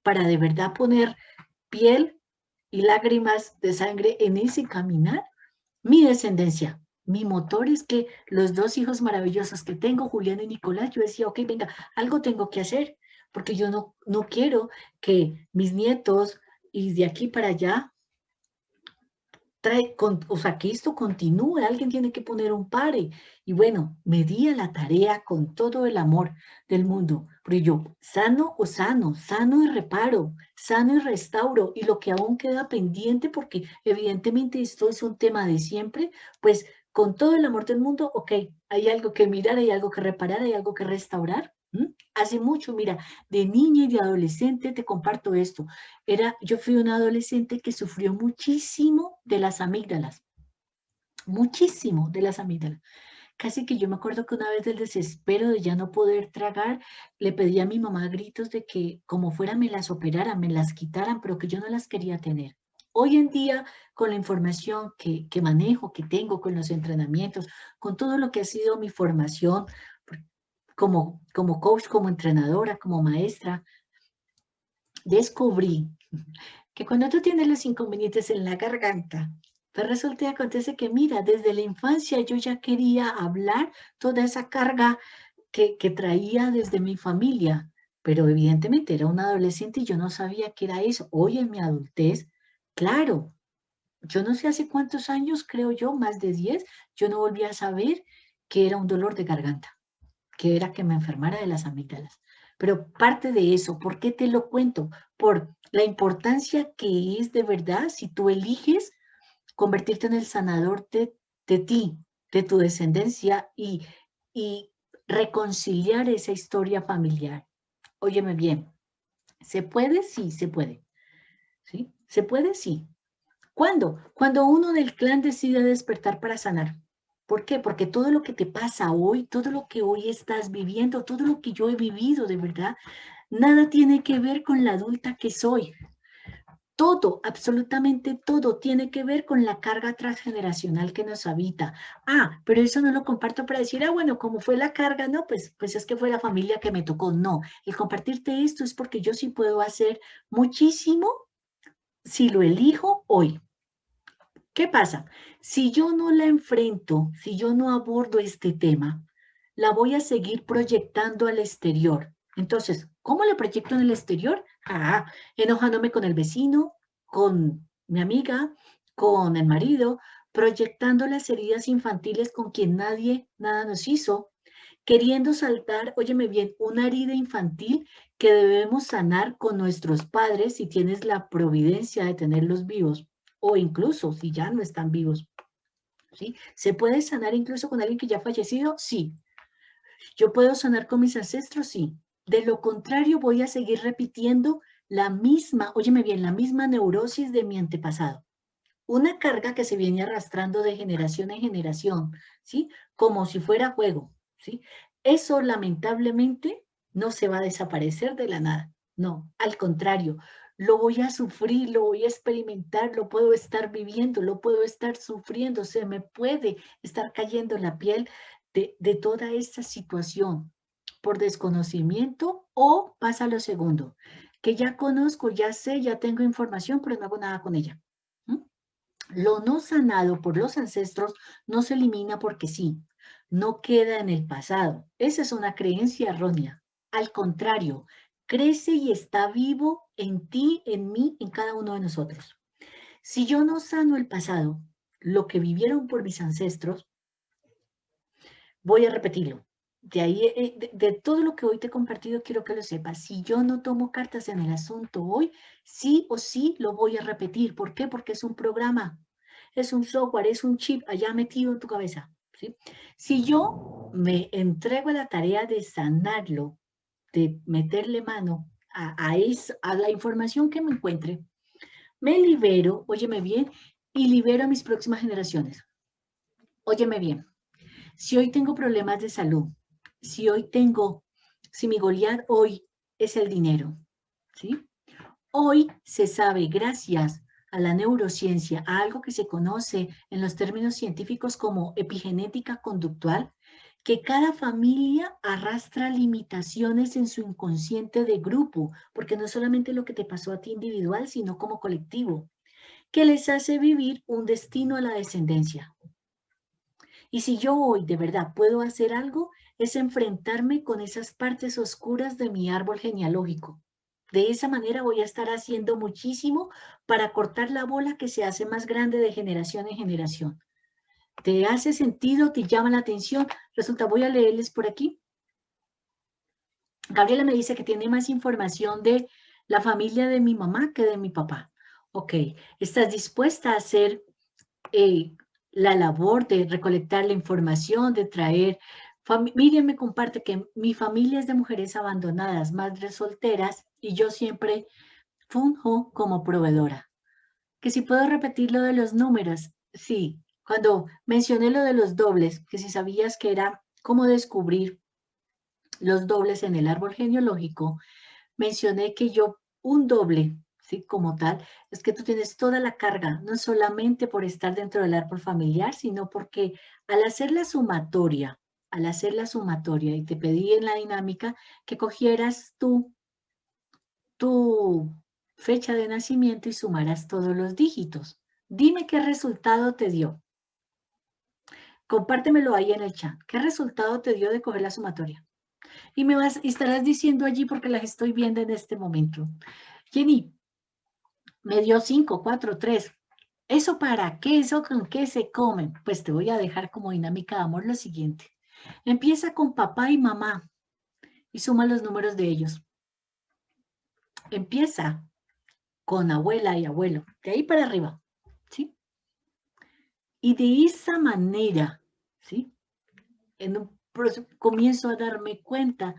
de verdad poner piel y lágrimas de sangre en ese caminar, mi descendencia. Mi motor es que los 2 hijos maravillosos que tengo, Julián y Nicolás, yo decía, ok, venga, algo tengo que hacer, porque yo no quiero que mis nietos y de aquí para allá o sea, que esto continúe, alguien tiene que poner un pare. Y bueno, me di a la tarea con todo el amor del mundo, pero yo, sano y reparo, sano y restauro, y lo que aún queda pendiente, porque evidentemente esto es un tema de siempre, pues con todo el amor del mundo, ok, hay algo que mirar, hay algo que reparar, hay algo que restaurar. Hace mucho, mira, de niña y de adolescente te comparto esto. Yo fui una adolescente que sufrió muchísimo de las amígdalas. muchísimo de las amígdalas. Casi que yo me acuerdo que una vez del desespero de ya no poder tragar, le pedí a mi mamá a gritos de que como fuera me las operaran, me las quitaran, pero que yo no las quería tener. Hoy en día, con la información que manejo, que tengo, con los entrenamientos, con todo lo que ha sido mi formación como coach, como entrenadora, como maestra, descubrí que cuando tú tienes los inconvenientes en la garganta, pues resulta y acontece que, mira, desde la infancia yo ya quería hablar toda esa carga que traía desde mi familia, pero evidentemente era una adolescente y yo no sabía qué era eso. Hoy en mi adultez, claro, yo no sé hace cuántos años, creo yo, más de 10, yo no volví a saber que era un dolor de garganta, que era que me enfermara de las amígdalas. Pero parte de eso, ¿por qué te lo cuento? Por la importancia que es de verdad si tú eliges convertirte en el sanador de ti, de tu descendencia y reconciliar esa historia familiar. Óyeme bien, ¿se puede? Sí, se puede. ¿Sí? ¿Se puede? Sí. ¿Cuándo? Cuando uno del clan decide despertar para sanar. ¿Por qué? Porque todo lo que te pasa hoy, todo lo que hoy estás viviendo, todo lo que yo he vivido de verdad, nada tiene que ver con la adulta que soy. Todo, absolutamente todo tiene que ver con la carga transgeneracional que nos habita. Ah, pero eso no lo comparto para decir, ah, bueno, como fue la carga, no, pues es que fue la familia que me tocó. No, el compartirte esto es porque yo sí puedo hacer muchísimo si lo elijo hoy. ¿Qué pasa? Si yo no la enfrento, si yo no abordo este tema, la voy a seguir proyectando al exterior. Entonces, ¿cómo la proyecto en el exterior? Ah, enojándome con el vecino, con mi amiga, con el marido, proyectando las heridas infantiles con quien nadie nada nos hizo, queriendo saltar, óyeme bien, una herida infantil que debemos sanar con nuestros padres si tienes la providencia de tenerlos vivos o incluso si ya no están vivos, ¿sí? ¿Se puede sanar incluso con alguien que ya ha fallecido? Sí. ¿Yo puedo sanar con mis ancestros? Sí. De lo contrario, voy a seguir repitiendo la misma, óyeme bien, la misma neurosis de mi antepasado. Una carga que se viene arrastrando de generación en generación, ¿sí? Como si fuera juego, ¿sí? Eso lamentablemente no se va a desaparecer de la nada, no, al contrario, lo voy a sufrir, lo voy a experimentar, lo puedo estar viviendo, lo puedo estar sufriendo, se me puede estar cayendo la piel de toda esta situación por desconocimiento o pasa lo segundo, que ya conozco, ya sé, ya tengo información, pero no hago nada con ella. ¿Mm? Lo no sanado por los ancestros no se elimina porque sí, no queda en el pasado. Esa es una creencia errónea. Al contrario, crece y está vivo en ti, en mí, en cada uno de nosotros. Si yo no sano el pasado, lo que vivieron por mis ancestros, voy a repetirlo. De ahí, de todo lo que hoy te he compartido, quiero que lo sepas. Si yo no tomo cartas en el asunto hoy, sí o sí lo voy a repetir. ¿Por qué? Porque es un programa, es un software, es un chip allá metido en tu cabeza. ¿Sí? Si yo me entrego a la tarea de sanarlo, de meterle mano a la información que me encuentre, me libero, óyeme bien, y libero a mis próximas generaciones. Óyeme bien. Si hoy tengo problemas de salud, si mi Goliat hoy es el dinero, ¿sí? Hoy se sabe, gracias a la neurociencia, a algo que se conoce en los términos científicos como epigenética conductual, que cada familia arrastra limitaciones en su inconsciente de grupo, porque no es solamente lo que te pasó a ti individual, sino como colectivo, que les hace vivir un destino a la descendencia. Y si yo hoy de verdad puedo hacer algo, es enfrentarme con esas partes oscuras de mi árbol genealógico. De esa manera voy a estar haciendo muchísimo para cortar la bola que se hace más grande de generación en generación. ¿Te hace sentido? ¿Te llama la atención? Resulta, voy a leerles por aquí. Gabriela me dice que tiene más información de la familia de mi mamá que de mi papá. Ok, ¿estás dispuesta a hacer la labor de recolectar la información, de traer... Miriam me comparte que mi familia es de mujeres abandonadas, madres solteras, y yo siempre funjo como proveedora. Que si puedo repetir lo de los números, sí, Cuando mencioné lo de los dobles, que si sabías que era cómo descubrir los dobles en el árbol genealógico, mencioné que un doble, ¿sí? Como tal, es que tú tienes toda la carga, no solamente por estar dentro del árbol familiar, sino porque al hacer la sumatoria, y te pedí en la dinámica que cogieras tu fecha de nacimiento y sumaras todos los dígitos. Dime qué resultado te dio. Compártemelo ahí en el chat. ¿Qué resultado te dio de coger la sumatoria? Y estarás diciendo allí porque las estoy viendo en este momento. Jenny, me dio 5, 4, 3. ¿Eso para qué? ¿Eso con qué se comen? Pues te voy a dejar como dinámica de amor lo siguiente. Empieza con papá y mamá y suma los números de ellos. Empieza con abuela y abuelo, de ahí para arriba, ¿sí? Y de esa manera, ¿sí? Comienzo a darme cuenta,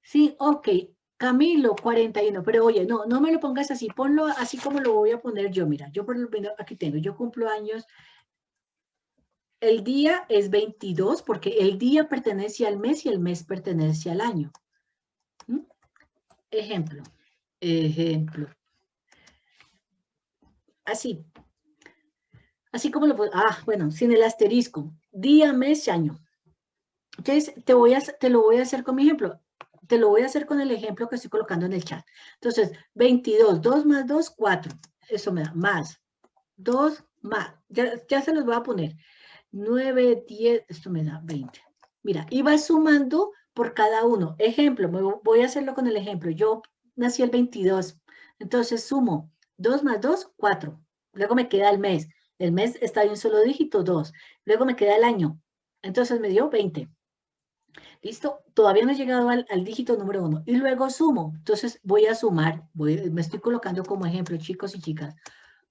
sí, ok, Camilo, 41, pero oye, no me lo pongas así, ponlo así como lo voy a poner yo, mira, yo por lo menos aquí tengo, yo cumplo años, el día es 22 porque el día pertenece al mes y el mes pertenece al año. ¿Mm? Ejemplo, así como lo puedo, bueno, sin el asterisco, día, mes y año. Entonces, te lo voy a hacer con mi ejemplo. Te lo voy a hacer con el ejemplo que estoy colocando en el chat. Entonces, 22, 2 más 2, 4. Eso me da más. 2 más. Ya se los voy a poner. 9, 10, esto me da 20. Mira, y vas sumando por cada uno. Ejemplo, voy a hacerlo con el ejemplo. Yo nací el 22. Entonces, sumo 2 más 2, 4. Luego me queda el mes. El mes está de un solo dígito, 2. Luego me queda el año. Entonces me dio 20. ¿Listo? Todavía no he llegado al dígito número 1. Y luego sumo. Entonces voy a sumar. Me estoy colocando como ejemplo, chicos y chicas.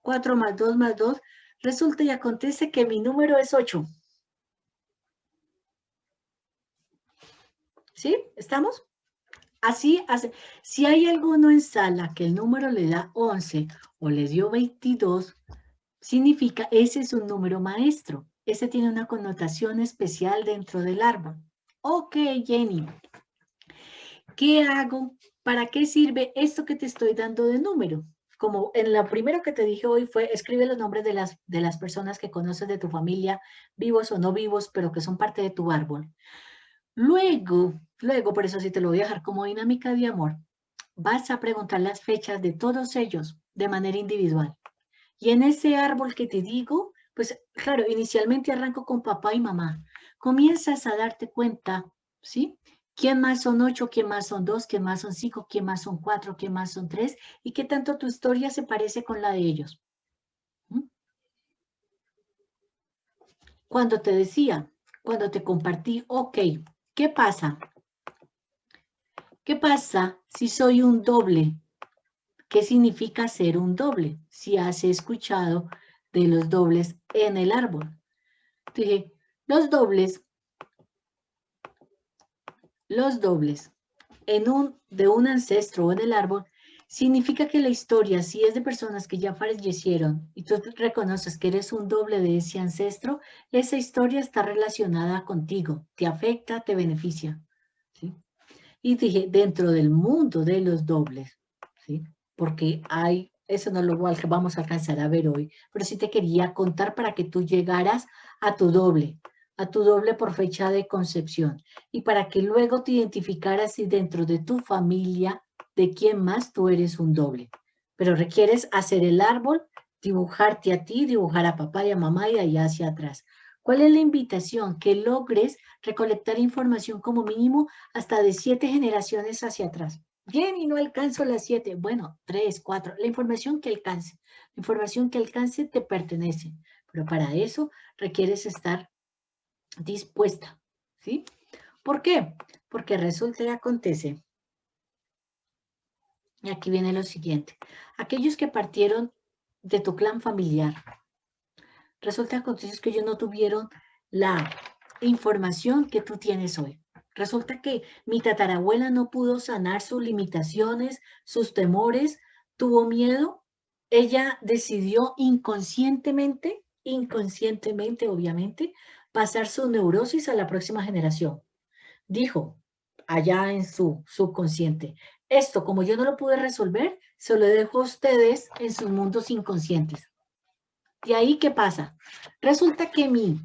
4 más 2 más 2. Resulta y acontece que mi número es 8. ¿Sí? ¿Estamos? Así hace. Si hay alguno en sala que el número le da 11 o le dio 22, significa ese es un número maestro. Ese tiene una connotación especial dentro del árbol. Ok, Jenny. ¿Qué hago? ¿Para qué sirve esto que te estoy dando de número? Como en lo primero que te dije hoy fue, escribe los nombres de las personas que conoces de tu familia, vivos o no vivos, pero que son parte de tu árbol. Luego, por eso sí te lo voy a dejar como dinámica de amor, vas a preguntar las fechas de todos ellos de manera individual. Y en ese árbol que te digo, pues claro, inicialmente arranco con papá y mamá. Comienzas a darte cuenta, ¿sí? ¿Quién más son 8? ¿Quién más son 2? ¿Quién más son 5? ¿Quién más son 4? ¿Quién más son 3? ¿Y qué tanto tu historia se parece con la de ellos? ¿Mm? Cuando te compartí, ok, ¿qué pasa? ¿Qué pasa si soy un doble? ¿Qué significa ser un doble? Si has escuchado de los dobles en el árbol. Dije, los dobles de un ancestro o en el árbol, significa que la historia, si es de personas que ya fallecieron y tú reconoces que eres un doble de ese ancestro, esa historia está relacionada contigo, te afecta, te beneficia. ¿Sí? Y dije, dentro del mundo de los dobles, ¿sí? Porque eso no lo vamos a alcanzar a ver hoy, pero sí te quería contar para que tú llegaras a tu doble por fecha de concepción y para que luego te identificaras si dentro de tu familia, de quién más tú eres un doble. Pero requieres hacer el árbol, dibujarte a ti, dibujar a papá y a mamá y allá hacia atrás. ¿Cuál es la invitación? Que logres recolectar información como mínimo hasta de 7 generaciones hacia atrás. Bien, y no alcanzo las 7. Bueno, 3, 4. La información que alcance. La información que alcance te pertenece. Pero para eso requieres estar dispuesta. ¿Sí? ¿Por qué? Porque resulta y acontece. Y aquí viene lo siguiente. Aquellos que partieron de tu clan familiar, resulta y acontece que ellos no tuvieron la información que tú tienes hoy. Resulta que mi tatarabuela no pudo sanar sus limitaciones, sus temores, tuvo miedo. Ella decidió inconscientemente inconscientemente, obviamente, pasar su neurosis a la próxima generación. Dijo, allá en su subconsciente, esto como yo no lo pude resolver, se lo dejo a ustedes en sus mundos inconscientes. ¿Y ahí qué pasa? Resulta que mi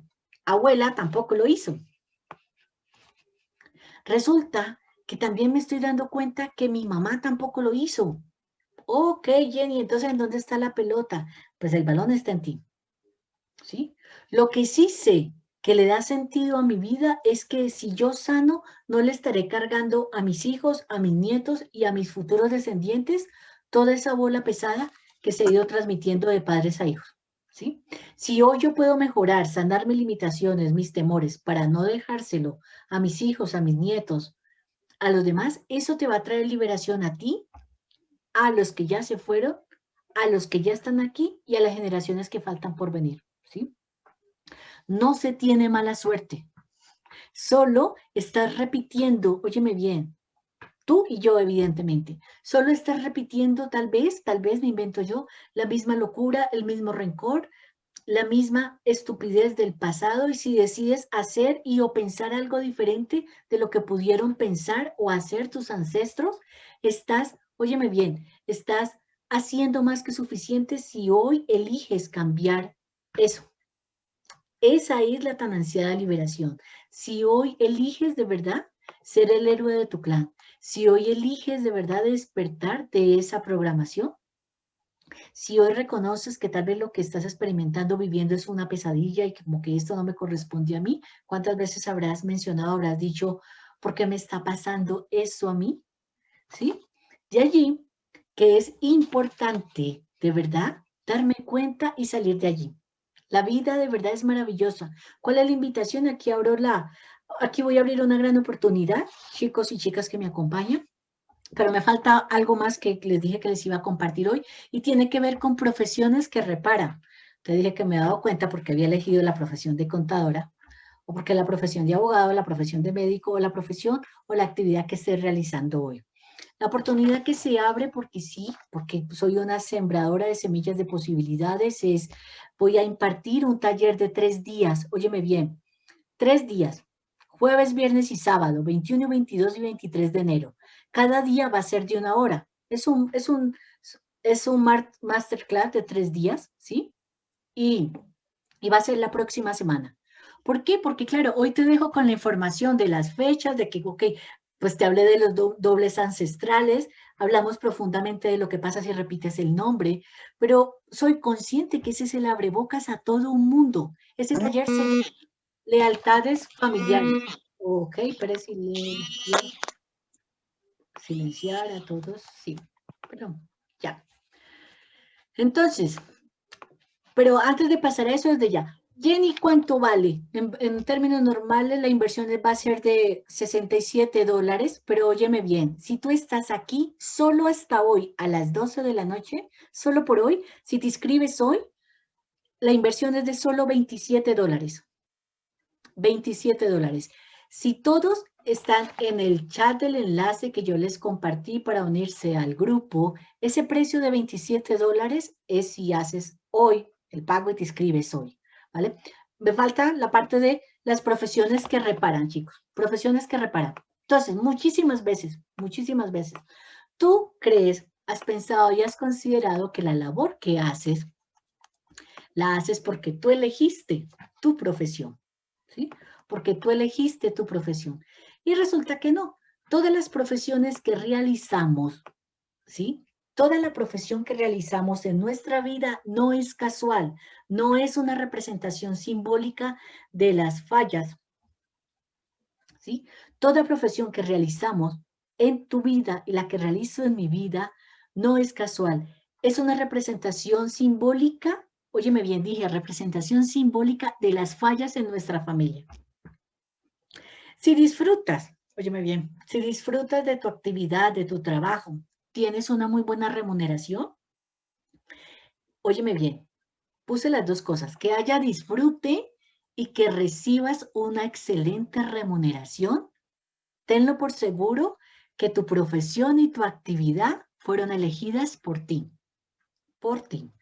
abuela tampoco lo hizo. Resulta que también me estoy dando cuenta que mi mamá tampoco lo hizo. Ok, Jenny, entonces ¿en dónde está la pelota? Pues el balón está en ti, ¿sí? Lo que sí sé que le da sentido a mi vida es que si yo sano, no le estaré cargando a mis hijos, a mis nietos y a mis futuros descendientes toda esa bola pesada que se ha ido transmitiendo de padres a hijos, ¿sí? Si hoy yo puedo mejorar, sanar mis limitaciones, mis temores, para no dejárselo a mis hijos, a mis nietos, a los demás, eso te va a traer liberación a ti, a los que ya se fueron, a los que ya están aquí y a las generaciones que faltan por venir, ¿sí? No se tiene mala suerte, solo estás repitiendo, óyeme bien, tú y yo evidentemente, solo estás repitiendo tal vez me invento yo, la misma locura, el mismo rencor, la misma estupidez del pasado y si decides hacer y o pensar algo diferente de lo que pudieron pensar o hacer tus ancestros, estás, óyeme bien, estás haciendo más que suficiente si hoy eliges cambiar eso. Esa es la tan ansiada liberación. Si hoy eliges de verdad ser el héroe de tu clan, si hoy eliges de verdad despertar de esa programación, si hoy reconoces que tal vez lo que estás experimentando, viviendo es una pesadilla y como que esto no me corresponde a mí, ¿cuántas veces habrás mencionado, habrás dicho, ¿por qué me está pasando eso a mí? ¿Sí? De allí que es importante, de verdad, darme cuenta y salir de allí. La vida de verdad es maravillosa. ¿Cuál es la invitación? Aquí voy a abrir una gran oportunidad, chicos y chicas que me acompañan, pero me falta algo más que les dije que les iba a compartir hoy y tiene que ver con profesiones que reparan. Te dije que me he dado cuenta porque había elegido la profesión de contadora o porque la profesión de abogado, la profesión de médico o la profesión o la actividad que esté realizando hoy. La oportunidad que se abre porque sí, porque soy una sembradora de semillas de posibilidades, voy a impartir un taller de 3 días, óyeme bien, 3 días, jueves, viernes y sábado, 21, 22 y 23 de enero. Cada día va a ser de 1 hora. Es un masterclass de 3 días, ¿sí? Y va a ser la próxima semana. ¿Por qué? Porque claro, hoy te dejo con la información de las fechas, de que, ok, pues te hablé de los dobles ancestrales, hablamos profundamente de lo que pasa si repites el nombre, pero soy consciente que ese es el abrebocas a todo un mundo. Ese taller se llama lealtades familiares. Ok, pero silenciar a todos, sí, pero ya. Entonces, pero antes de pasar a eso, desde ya. Jenny, ¿cuánto vale? En términos normales, la inversión va a ser de $67, pero óyeme bien, si tú estás aquí solo hasta hoy a las 12 de la noche, solo por hoy, si te inscribes hoy, la inversión es de solo $27. $27. Si todos están en el chat del enlace que yo les compartí para unirse al grupo, ese precio de $27 es si haces hoy el pago y te inscribes hoy, ¿vale? Me falta la parte de las profesiones que reparan, chicos. Profesiones que reparan. Entonces, muchísimas veces, tú crees, has pensado y has considerado que la labor que haces, la haces porque tú elegiste tu profesión, ¿sí? Porque tú elegiste tu profesión. Y resulta que no. Todas las profesiones que realizamos, ¿sí? Toda la profesión que realizamos en nuestra vida no es casual, no es una representación simbólica de las fallas, ¿sí? Toda profesión que realizamos en tu vida y la que realizo en mi vida no es casual, es una representación simbólica, óyeme bien, dije, representación simbólica de las fallas en nuestra familia. Si disfrutas, óyeme bien, si disfrutas de tu actividad, de tu trabajo, tienes una muy buena remuneración, óyeme bien, puse las dos cosas, que haya disfrute y que recibas una excelente remuneración, tenlo por seguro que tu profesión y tu actividad fueron elegidas por ti, por ti.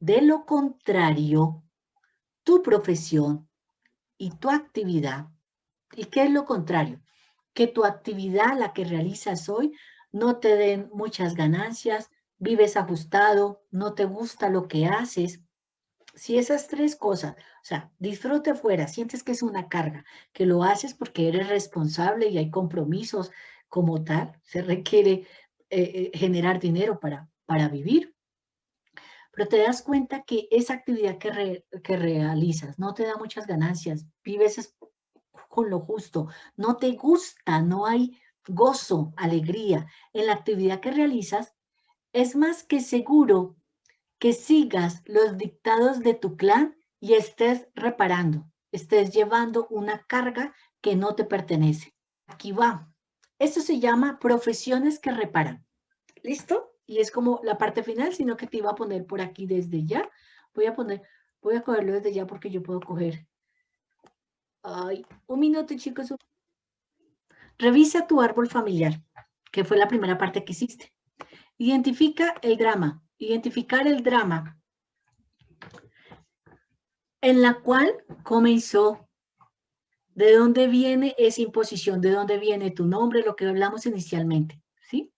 De lo contrario, tu profesión y tu actividad. ¿Y qué es lo contrario? Que tu actividad, la que realizas hoy, no te den muchas ganancias, vives ajustado, no te gusta lo que haces. Si esas tres cosas, o sea, disfrute fuera, sientes que es una carga, que lo haces porque eres responsable y hay compromisos como tal, se requiere generar dinero para vivir, pero te das cuenta que esa actividad que realizas no te da muchas ganancias, vives con lo justo, no te gusta, no hay gozo, alegría en la actividad que realizas, es más que seguro que sigas los dictados de tu clan y estés reparando, estés llevando una carga que no te pertenece. Aquí va. Esto se llama profesiones que reparan. ¿Listo? Y es como la parte final, sino que te iba a poner por aquí desde ya. Voy a cogerlo desde ya porque yo puedo coger. Ay, un minuto, chicos. Revisa tu árbol familiar, que fue la primera parte que hiciste. Identifica el drama. Identificar el drama en la cual comenzó, de dónde viene esa imposición, de dónde viene tu nombre, lo que hablamos inicialmente, ¿sí?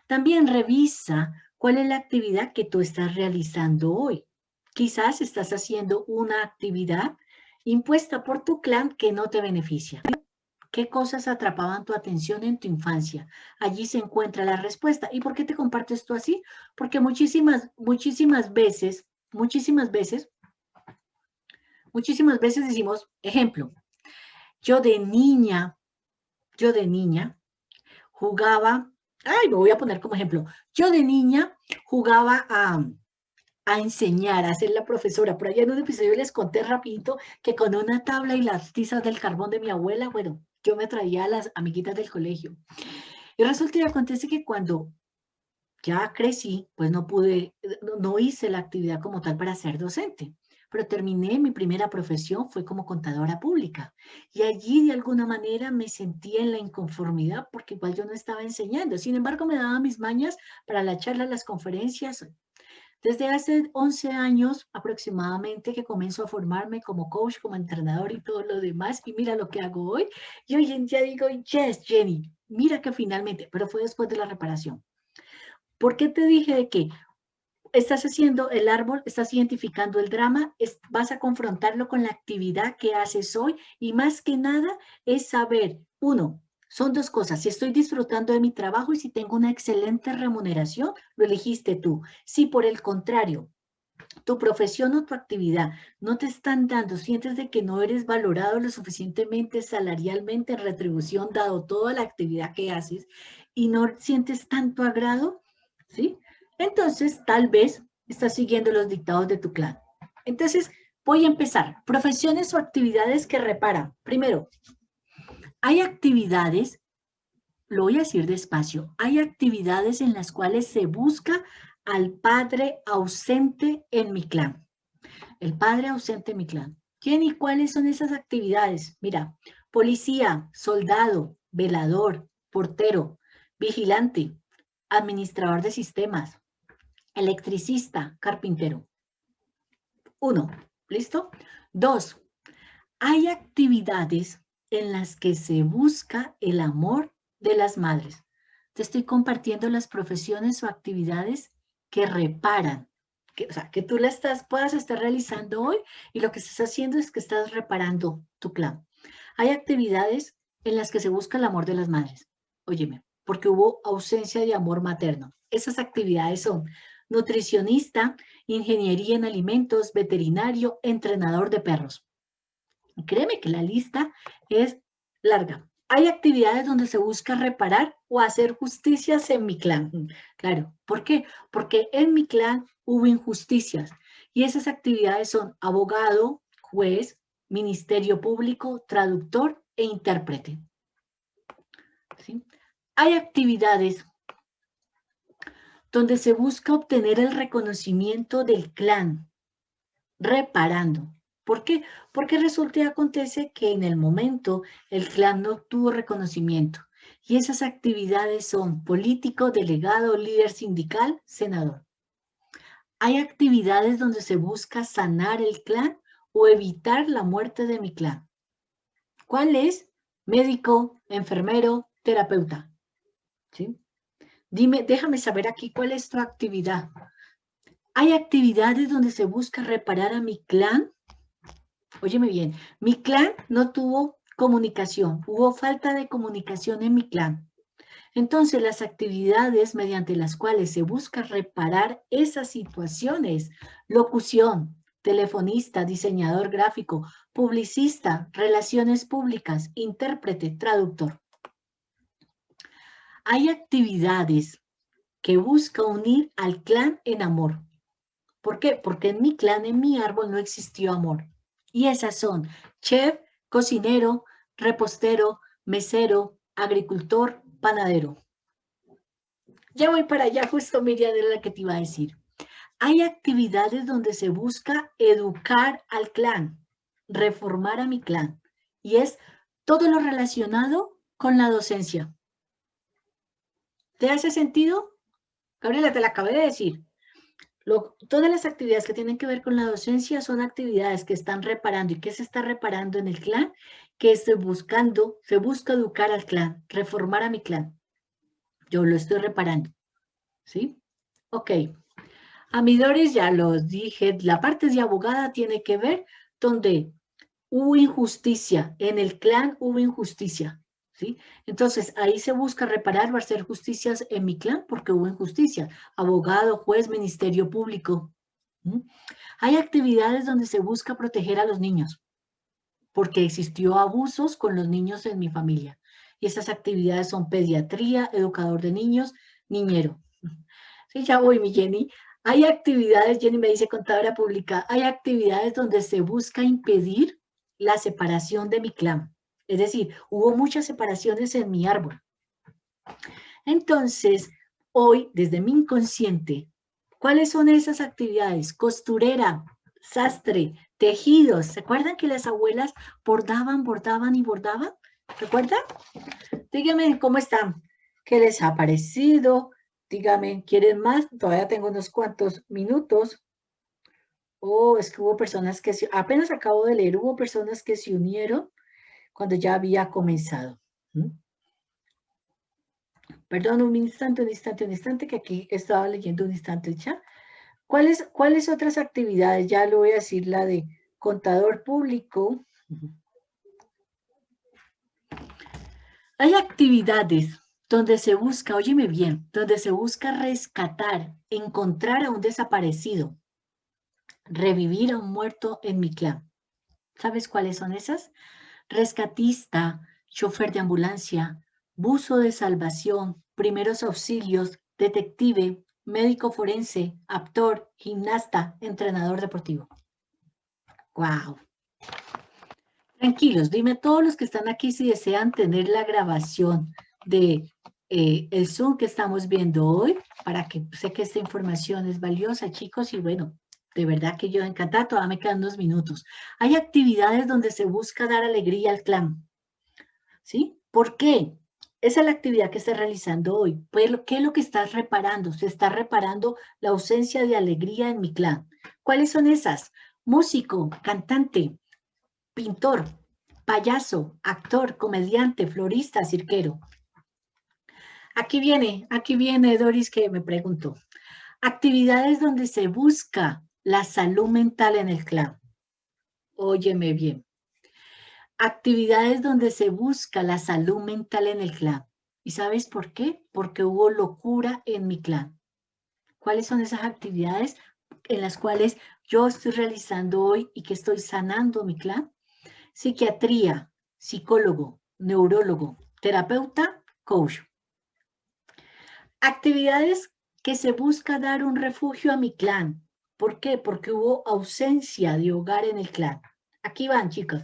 También revisa cuál es la actividad que tú estás realizando hoy. Quizás estás haciendo una actividad impuesta por tu clan que no te beneficia. ¿Qué cosas atrapaban tu atención en tu infancia? Allí se encuentra la respuesta. ¿Y por qué te comparto esto así? Porque muchísimas veces decimos, ejemplo, yo de niña jugaba, me voy a poner como ejemplo, yo de niña jugaba a enseñar, a ser la profesora. Por allá en un episodio les conté rapidito que con una tabla y las tizas del carbón de mi abuela, bueno, yo me traía a las amiguitas del colegio. Y resulta y acontece que cuando ya crecí, pues no hice la actividad como tal para ser docente, pero terminé mi primera profesión, fue como contadora pública. Y allí de alguna manera me sentía en la inconformidad porque igual yo no estaba enseñando. Sin embargo, me daba mis mañas para la charla, las conferencias. Desde hace 11 años aproximadamente que comienzo a formarme como coach, como entrenador y todo lo demás. Y mira lo que hago hoy. Y hoy en día digo, yes, Jenny, mira que finalmente, pero fue después de la reparación. ¿Por qué te dije de que estás haciendo el árbol, estás identificando el drama, vas a confrontarlo con la actividad que haces hoy y más que nada es saber, uno, son dos cosas, si estoy disfrutando de mi trabajo y si tengo una excelente remuneración, lo elegiste tú. Si por el contrario, tu profesión o tu actividad no te están dando, sientes de que no eres valorado lo suficientemente salarialmente en retribución dado toda la actividad que haces y no sientes tanto agrado, ¿sí? Entonces, tal vez estás siguiendo los dictados de tu clan. Entonces, voy a empezar. Profesiones o actividades que reparan. Primero, hay actividades, lo voy a decir despacio, hay actividades en las cuales se busca al padre ausente en mi clan. El padre ausente en mi clan. ¿Quién y cuáles son esas actividades? Mira, policía, soldado, velador, portero, vigilante, administrador de sistemas, electricista, carpintero. 1, ¿listo? 2, hay actividades en las que se busca el amor de las madres. Te estoy compartiendo las profesiones o actividades que reparan, o sea, que tú puedas estar realizando hoy y lo que estás haciendo es que estás reparando tu clan. Hay actividades en las que se busca el amor de las madres. Óyeme, porque hubo ausencia de amor materno. Esas actividades son nutricionista, ingeniería en alimentos, veterinario, entrenador de perros. Y créeme que la lista es larga. Hay actividades donde se busca reparar o hacer justicias en mi clan. Claro, ¿por qué? Porque en mi clan hubo injusticias y esas actividades son abogado, juez, ministerio público, traductor e intérprete. ¿Sí? Hay actividades donde se busca obtener el reconocimiento del clan, reparando. ¿Por qué? Porque resulta y acontece que en el momento el clan no tuvo reconocimiento y esas actividades son político, delegado, líder sindical, senador. Hay actividades donde se busca sanar el clan o evitar la muerte de mi clan. ¿Cuál es? Médico, enfermero, terapeuta. ¿Sí? Dime, déjame saber aquí cuál es tu actividad. ¿Hay actividades donde se busca reparar a mi clan? Óyeme bien, mi clan no tuvo comunicación, hubo falta de comunicación en mi clan. Entonces, las actividades mediante las cuales se busca reparar esas situaciones, locución, telefonista, diseñador gráfico, publicista, relaciones públicas, intérprete, traductor. Hay actividades que busca unir al clan en amor. ¿Por qué? Porque en mi clan, en mi árbol, no existió amor. Y esas son chef, cocinero, repostero, mesero, agricultor, panadero. Ya voy para allá, justo Miriam era la que te iba a decir. Hay actividades donde se busca educar al clan, reformar a mi clan. Y es todo lo relacionado con la docencia. ¿Te hace sentido? Gabriela, te la acabé de decir. Todas las actividades que tienen que ver con la docencia son actividades que están reparando. ¿Y qué se está reparando en el clan? Que se busca educar al clan, reformar a mi clan. Yo lo estoy reparando. ¿Sí? Ok. A mi Doris ya los dije, la parte de abogada tiene que ver donde hubo injusticia, en el clan hubo injusticia, ¿sí? Entonces, ahí se busca reparar o hacer justicias en mi clan porque hubo injusticia. Abogado, juez, ministerio público. ¿Mm? Hay actividades donde se busca proteger a los niños porque existió abusos con los niños en mi familia. Y esas actividades son pediatría, educador de niños, niñero. Sí, ya voy, mi Jenny. Hay actividades, Jenny me dice contadora pública, hay actividades donde se busca impedir la separación de mi clan. Es decir, hubo muchas separaciones en mi árbol. Entonces, hoy, desde mi inconsciente, ¿cuáles son esas actividades? Costurera, sastre, tejidos. ¿Se acuerdan que las abuelas bordaban, bordaban y bordaban? ¿Recuerdan? Díganme cómo están. ¿Qué les ha parecido? Dígame, ¿quieren más? Todavía tengo unos cuantos minutos. Oh, es que hubo personas que apenas acabo de leer, hubo personas que se unieron cuando ya había comenzado. ¿Mm? Perdón, un instante, que aquí estaba leyendo un instante el chat. ¿Cuáles otras actividades? Ya le voy a decir la de contador público. Hay actividades donde se busca, óyeme bien, donde se busca rescatar, encontrar a un desaparecido, revivir a un muerto en mi clan. ¿Sabes cuáles son esas? Rescatista, chofer de ambulancia, buzo de salvación, primeros auxilios, detective, médico forense, actor, gimnasta, entrenador deportivo. ¡Wow! Tranquilos, dime todos los que están aquí si desean tener la grabación de el Zoom que estamos viendo hoy, para que sé que esta información es valiosa, chicos, y bueno, de verdad que yo encantada, todavía me quedan unos minutos. Hay actividades donde se busca dar alegría al clan, ¿sí? ¿Por qué? Esa es la actividad que estás realizando hoy. Pues, ¿qué es lo que estás reparando? Se está reparando la ausencia de alegría en mi clan. ¿Cuáles son esas? Músico, cantante, pintor, payaso, actor, comediante, florista, cirquero. Aquí viene Doris que me preguntó. Actividades donde se busca la salud mental en el clan. Óyeme bien. Actividades donde se busca la salud mental en el clan. ¿Y sabes por qué? Porque hubo locura en mi clan. ¿Cuáles son esas actividades en las cuales yo estoy realizando hoy y que estoy sanando mi clan? Psiquiatría, psicólogo, neurólogo, terapeuta, coach. Actividades que se busca dar un refugio a mi clan. ¿Por qué? Porque hubo ausencia de hogar en el clan. Aquí van, chicos.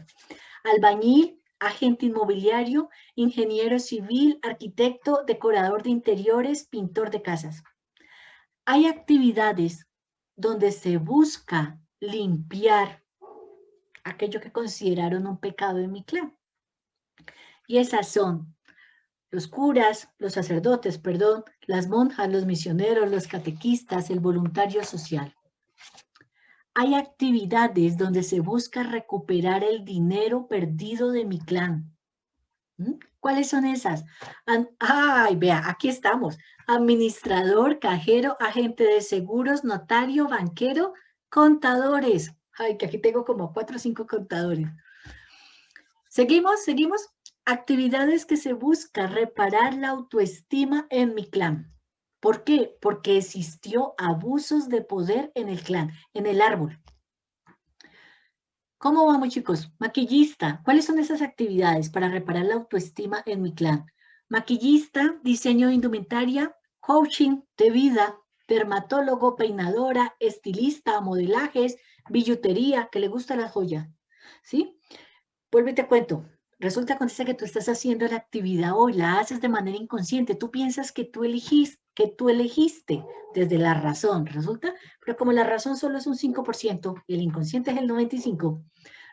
Albañil, agente inmobiliario, ingeniero civil, arquitecto, decorador de interiores, pintor de casas. Hay actividades donde se busca limpiar aquello que consideraron un pecado en mi clan. Y esas son los curas, los sacerdotes, perdón, las monjas, los misioneros, los catequistas, el voluntario social. Hay actividades donde se busca recuperar el dinero perdido de mi clan. ¿Cuáles son esas? Ay, vea, aquí estamos. Administrador, cajero, agente de seguros, notario, banquero, contadores. Ay, que aquí tengo como 4 o 5 contadores. Seguimos. Actividades que se busca reparar la autoestima en mi clan. ¿Por qué? Porque existió abusos de poder en el clan, en el árbol. ¿Cómo vamos, chicos? Maquillista. ¿Cuáles son esas actividades para reparar la autoestima en mi clan? Maquillista, diseño de indumentaria, coaching de vida, dermatólogo, peinadora, estilista, modelajes, billutería, que le gusta la joya. ¿Sí? Vuelve y te cuento. Resulta acontece que tú estás haciendo la actividad hoy, la haces de manera inconsciente. Tú piensas que tú elegiste desde la razón. Resulta, pero como la razón solo es un 5% y el inconsciente es el 95%,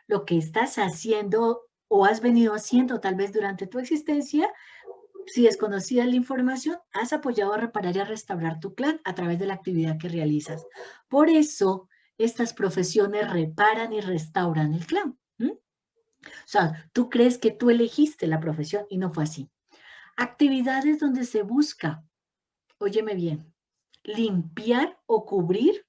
lo que estás haciendo o has venido haciendo tal vez durante tu existencia, si desconocías la información, has apoyado a reparar y a restaurar tu clan a través de la actividad que realizas. Por eso, estas profesiones reparan y restauran el clan. O sea, tú crees que tú elegiste la profesión y no fue así. Actividades donde se busca, óyeme bien, limpiar o cubrir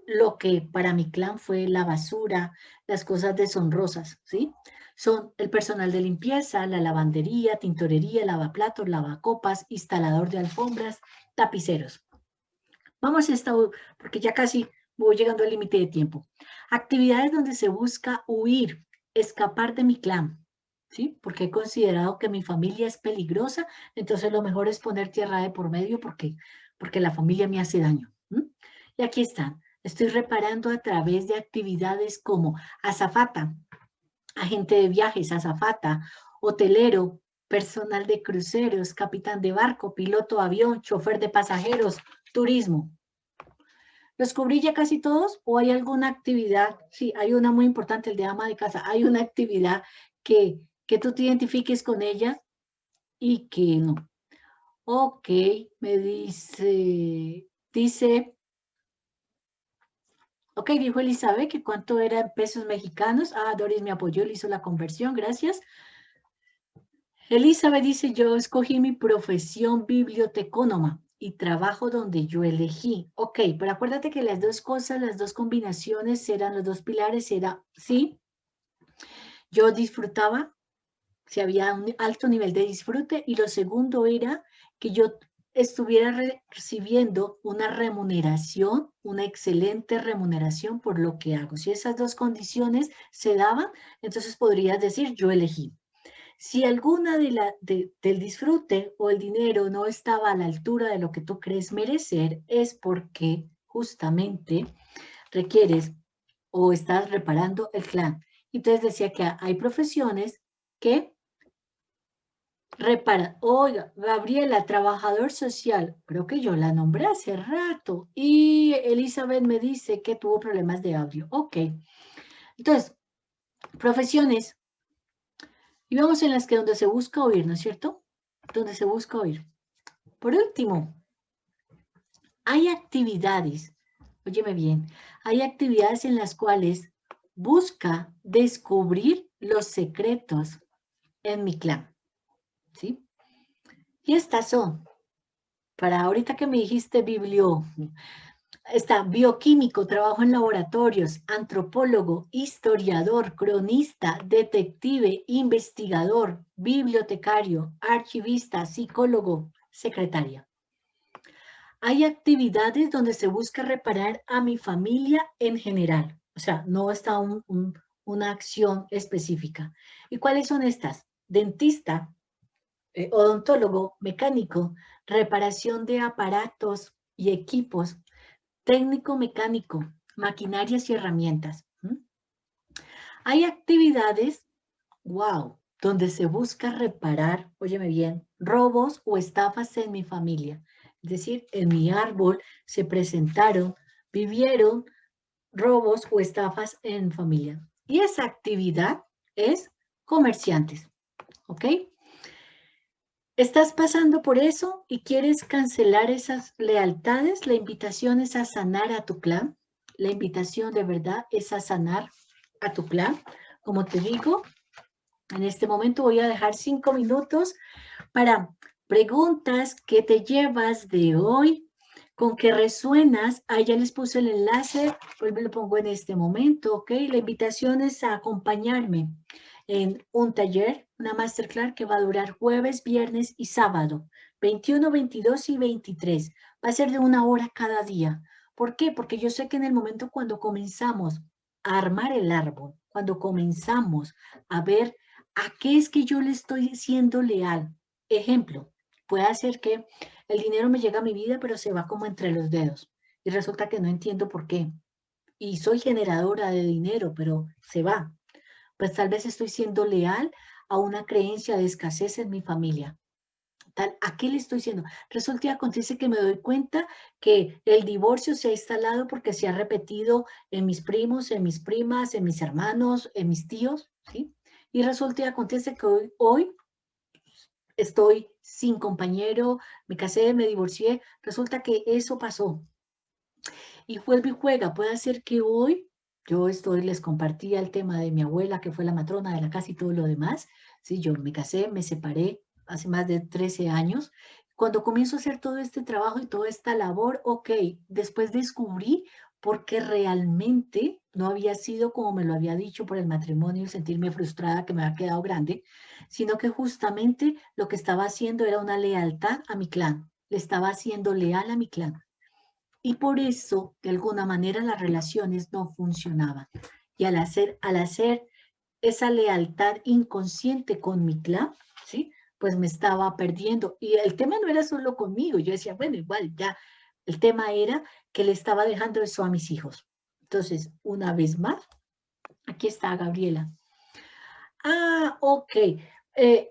lo que para mi clan fue la basura, las cosas deshonrosas, ¿sí? Son el personal de limpieza, la lavandería, tintorería, lavaplatos, lavacopas, instalador de alfombras, tapiceros. Vamos a esta, porque ya casi voy llegando al límite de tiempo. Actividades donde se busca huir, escapar de mi clan, ¿sí? Porque he considerado que mi familia es peligrosa, entonces lo mejor es poner tierra de por medio porque la familia me hace daño. Y aquí están. Estoy reparando a través de actividades como azafata, agente de viajes, azafata, hotelero, personal de cruceros, capitán de barco, piloto de avión, chofer de pasajeros, turismo. ¿Los cubrí ya casi todos o hay alguna actividad? Sí, hay una muy importante, el de ama de casa. Hay una actividad que tú te identifiques con ella y que no. Ok, me dice, ok, dijo Elizabeth que cuánto era en pesos mexicanos. Ah, Doris me apoyó, le hizo la conversión, gracias. Elizabeth dice, yo escogí mi profesión bibliotecónoma y trabajo donde yo elegí. Ok, pero acuérdate que las dos cosas, las dos combinaciones eran, los dos pilares era, sí, yo disfrutaba, si había un alto nivel de disfrute, y lo segundo era que yo estuviera recibiendo una remuneración, una excelente remuneración por lo que hago. Si esas dos condiciones se daban, entonces podrías decir, yo elegí. Si alguna del disfrute o el dinero no estaba a la altura de lo que tú crees merecer, es porque justamente requieres o estás reparando el clan. Entonces decía que hay profesiones que reparan. Oiga, Gabriela, trabajador social, creo que yo la nombré hace rato. Y Elizabeth me dice que tuvo problemas de audio. Ok. Entonces, profesiones. Y vamos en las que donde se busca oír, ¿no es cierto? Donde se busca oír. Por último, hay actividades, óyeme bien, hay actividades en las cuales busca descubrir los secretos en mi clan, ¿sí? Y estas son, para ahorita que me dijiste está bioquímico, trabajo en laboratorios, antropólogo, historiador, cronista, detective, investigador, bibliotecario, archivista, psicólogo, secretaria. Hay actividades donde se busca reparar a mi familia en general. O sea, no está una acción específica. ¿Y cuáles son estas? Dentista, odontólogo, mecánico, reparación de aparatos y equipos, técnico mecánico, maquinarias y herramientas. Hay actividades, wow, donde se busca reparar, óyeme bien, robos o estafas en mi familia. Es decir, en mi árbol se presentaron, vivieron robos o estafas en familia. Y esa actividad es comerciantes, ¿ok? ¿Estás pasando por eso y quieres cancelar esas lealtades? La invitación es a sanar a tu clan. la invitación de verdad es a sanar a tu clan. Como te digo, en este momento voy a dejar 5 minutos para preguntas que te llevas de hoy, con que resuenas. Ahí ya les puse el enlace, pues me lo pongo en este momento, ¿ok? La invitación es a acompañarme en un taller, una masterclass que va a durar jueves, viernes y sábado, 21, 22 y 23. Va a ser de 1 hora cada día. ¿Por qué? Porque yo sé que en el momento cuando comenzamos a armar el árbol, cuando comenzamos a ver a qué es que yo le estoy siendo leal. Ejemplo, puede ser que el dinero me llega a mi vida, pero se va como entre los dedos. Y resulta que no entiendo por qué. Y soy generadora de dinero, pero se va. Pues tal vez estoy siendo leal a una creencia de escasez en mi familia. ¿A qué le estoy diciendo? Resulta y acontece que me doy cuenta que el divorcio se ha instalado porque se ha repetido en mis primos, en mis primas, en mis hermanos, en mis tíos, ¿sí? Y resulta y acontece que hoy estoy sin compañero, me casé, me divorcié, resulta que eso pasó. Y vuelve y juega, puede ser que hoy les compartía el tema de mi abuela, que fue la matrona de la casa y todo lo demás. Sí, yo me casé, me separé hace más de 13 años. Cuando comienzo a hacer todo este trabajo y toda esta labor, ok, después descubrí por qué realmente no había sido como me lo había dicho por el matrimonio, el sentirme frustrada que me había quedado grande, sino que justamente lo que estaba haciendo era una lealtad a mi clan, le estaba haciendo leal a mi clan. Y por eso, de alguna manera, las relaciones no funcionaban. Y al hacer esa lealtad inconsciente con mi clan, ¿sí? Pues me estaba perdiendo. Y el tema no era solo conmigo. Yo decía, bueno, igual ya. El tema era que le estaba dejando eso a mis hijos. Entonces, una vez más, aquí está Gabriela. Ah, ok.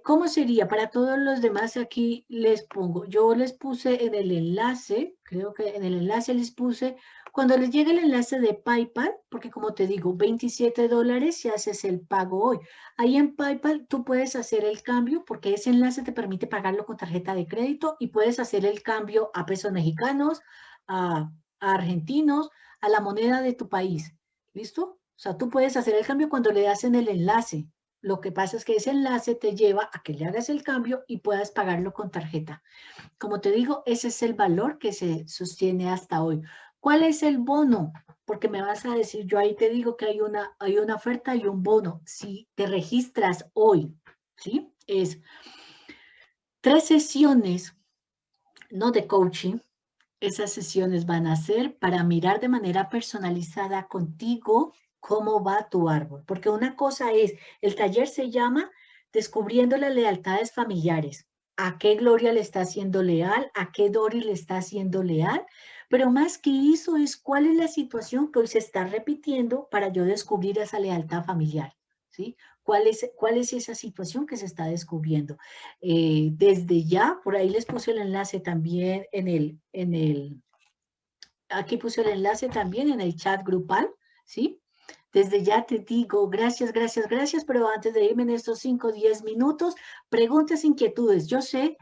¿Cómo sería? Para todos los demás aquí les pongo. Yo les puse en el enlace, creo que en el enlace les puse, cuando les llegue el enlace de PayPal, porque como te digo, $27 si haces el pago hoy. Ahí en PayPal tú puedes hacer el cambio porque ese enlace te permite pagarlo con tarjeta de crédito y puedes hacer el cambio a pesos mexicanos, a argentinos, a la moneda de tu país. ¿Listo? O sea, tú puedes hacer el cambio cuando le das en el enlace. Lo que pasa es que ese enlace te lleva a que le hagas el cambio y puedas pagarlo con tarjeta. Como te digo, ese es el valor que se sostiene hasta hoy. ¿Cuál es el bono? Porque me vas a decir, yo ahí te digo que hay una oferta y un bono. Si te registras hoy, ¿sí? Es 3 sesiones, no de coaching. Esas sesiones van a ser para mirar de manera personalizada contigo cómo va tu árbol. Porque una cosa es, el taller se llama Descubriendo las lealtades familiares. ¿A qué Gloria le está siendo leal? ¿A qué Dori le está siendo leal? Pero más que eso es cuál es la situación que hoy se está repitiendo para yo descubrir esa lealtad familiar. ¿Sí? ¿Cuál es esa situación que se está descubriendo? Desde ya, por ahí les puse el enlace también aquí puse el enlace también en el chat grupal, ¿sí? Desde ya te digo gracias, gracias, gracias, pero antes de irme en estos 5 o 10 minutos, preguntas, inquietudes. Yo sé,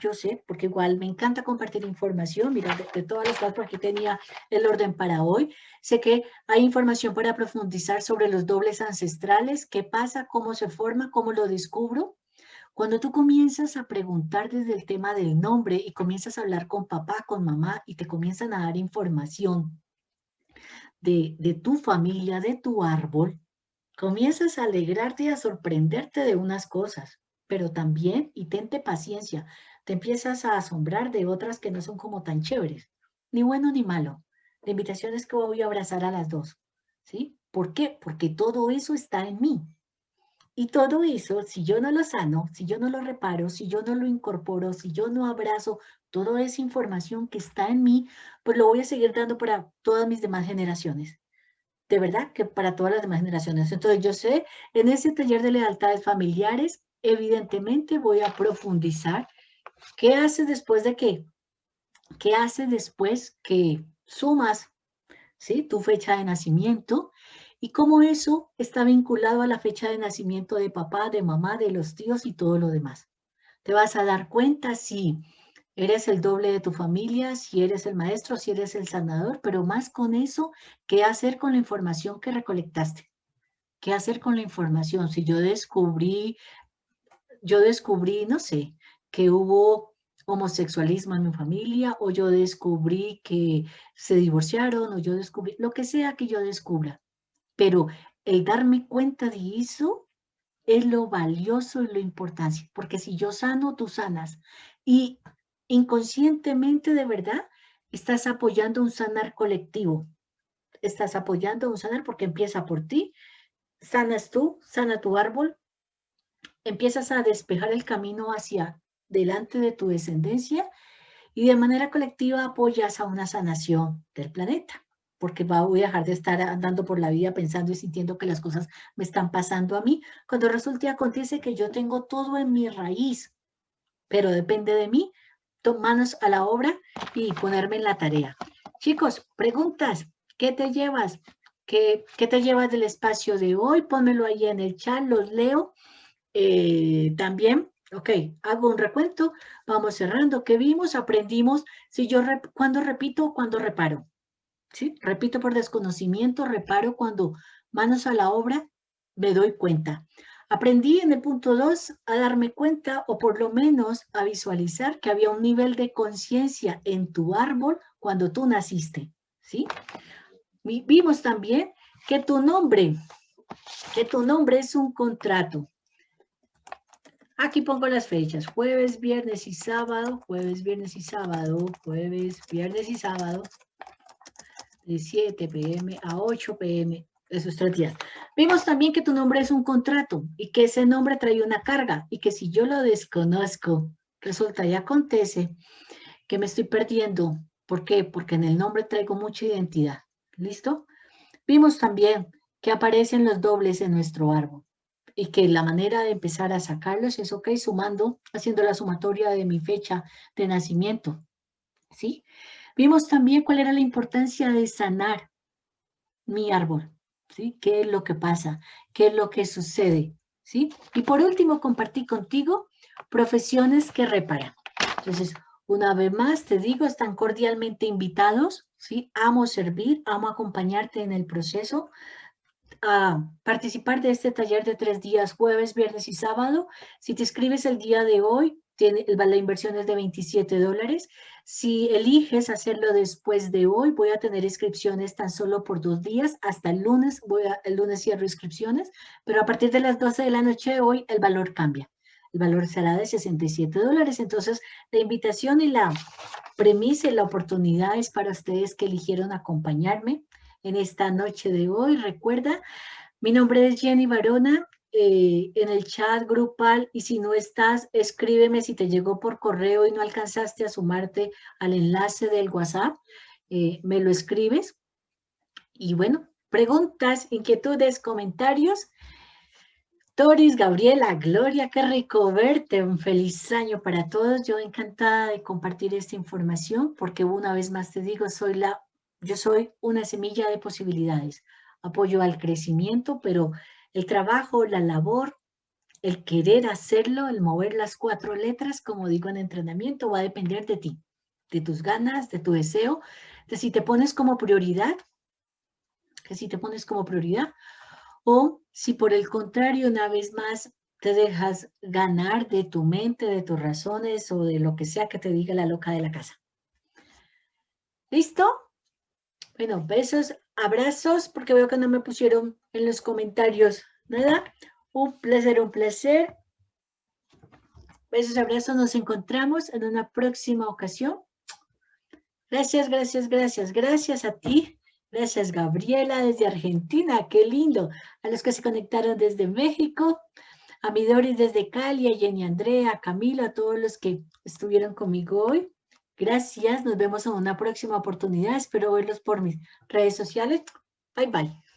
porque igual me encanta compartir información. Mira, de todas las cosas, por aquí tenía el orden para hoy. Sé que hay información para profundizar sobre los dobles ancestrales, qué pasa, cómo se forma, cómo lo descubro. Cuando tú comienzas a preguntar desde el tema del nombre y comienzas a hablar con papá, con mamá y te comienzan a dar información de tu familia, de tu árbol, comienzas a alegrarte y a sorprenderte de unas cosas, pero también, y tente paciencia, te empiezas a asombrar de otras que no son como tan chéveres, ni bueno ni malo. La invitación es que voy a abrazar a las dos, ¿sí? ¿Por qué? Porque todo eso está en mí. Y todo eso, si yo no lo sano, si yo no lo reparo, si yo no lo incorporo, si yo no abrazo toda esa información que está en mí, pues lo voy a seguir dando para todas mis demás generaciones. De verdad que para todas las demás generaciones. Entonces yo sé, en ese taller de lealtades familiares, evidentemente voy a profundizar. ¿Qué hace después de qué? ¿Qué hace después que sumas, ¿sí? Tu fecha de nacimiento y cómo eso está vinculado a la fecha de nacimiento de papá, de mamá, de los tíos y todo lo demás? Te vas a dar cuenta si Eres el doble de tu familia, si eres el maestro, si eres el sanador, pero más con eso, ¿qué hacer con la información que recolectaste? ¿Qué hacer con la información? Si yo descubrí, no sé, que hubo homosexualismo en mi familia, o yo descubrí que se divorciaron, o yo descubrí, lo que sea que yo descubra. Pero el darme cuenta de eso es lo valioso y lo importante, porque si yo sano, tú sanas. Y inconscientemente, de verdad, estás apoyando un sanar colectivo. Estás apoyando un sanar porque empieza por ti, sanas tú, sana tu árbol, empiezas a despejar el camino hacia delante de tu descendencia y de manera colectiva apoyas a una sanación del planeta, porque voy a dejar de estar andando por la vida pensando y sintiendo que las cosas me están pasando a mí, cuando resulta y acontece que yo tengo todo en mi raíz, pero depende de mí, manos a la obra y ponerme en la tarea. Chicos, preguntas, ¿qué te llevas? ¿Qué te llevas del espacio de hoy? Pónmelo ahí en el chat, los leo. También, ok, hago un recuento, vamos cerrando. ¿Qué vimos? Aprendimos, si yo cuando repito, cuando reparo. ¿Sí? Repito por desconocimiento, reparo cuando manos a la obra me doy cuenta. Aprendí en el punto 2 a darme cuenta o por lo menos a visualizar que había un nivel de conciencia en tu árbol cuando tú naciste. ¿Sí? Vimos también que tu nombre es un contrato. Aquí pongo las fechas, jueves, viernes y sábado, jueves, viernes y sábado, jueves, viernes y sábado, de 7 p.m. a 8 p.m., esos 3 días. Vimos también que tu nombre es un contrato y que ese nombre trae una carga y que si yo lo desconozco, resulta y acontece que me estoy perdiendo. ¿Por qué? Porque en el nombre traigo mucha identidad. ¿Listo? Vimos también que aparecen los dobles en nuestro árbol y que la manera de empezar a sacarlos es, ok, sumando, haciendo la sumatoria de mi fecha de nacimiento, ¿sí? Vimos también cuál era la importancia de sanar mi árbol, ¿sí? ¿Qué es lo que pasa? ¿Qué es lo que sucede? ¿Sí? Y por último, compartí contigo profesiones que reparan. Entonces, una vez más, te digo, están cordialmente invitados, ¿sí? Amo servir, amo acompañarte en el proceso, a participar de este taller de 3 días, jueves, viernes y sábado. Si te inscribes el día de hoy, la inversión es de $27. Si eliges hacerlo después de hoy, voy a tener inscripciones tan solo por 2 días. Hasta el lunes, el lunes cierro inscripciones, pero a partir de las 12 de la noche de hoy, el valor cambia. El valor será de $67. Entonces, la invitación y la premisa y la oportunidad es para ustedes que eligieron acompañarme en esta noche de hoy. Recuerda, mi nombre es Jenny Barona, en el chat grupal, y si no estás, escríbeme si te llegó por correo y no alcanzaste a sumarte al enlace del WhatsApp, me lo escribes. Y bueno, preguntas, inquietudes, comentarios. Doris, Gabriela, Gloria, qué rico verte, un feliz año para todos. Yo encantada de compartir esta información porque una vez más te digo, yo soy una semilla de posibilidades. Apoyo al crecimiento, pero el trabajo, la labor, el querer hacerlo, el mover las 4 letras, como digo en entrenamiento, va a depender de ti, de tus ganas, de tu deseo, de si te pones como prioridad, o si por el contrario, una vez más, te dejas ganar de tu mente, de tus razones o de lo que sea que te diga la loca de la casa. ¿Listo? Bueno, besos, abrazos, porque veo que no me pusieron en los comentarios nada. Un placer, un placer. Besos, abrazos, nos encontramos en una próxima ocasión. Gracias, gracias, gracias, gracias a ti. Gracias, Gabriela, desde Argentina, qué lindo. A los que se conectaron desde México, a mi Doris desde Cali, a Jenny Andrea, a Camilo, a todos los que estuvieron conmigo hoy. Gracias, nos vemos en una próxima oportunidad. Espero verlos por mis redes sociales. Bye, bye.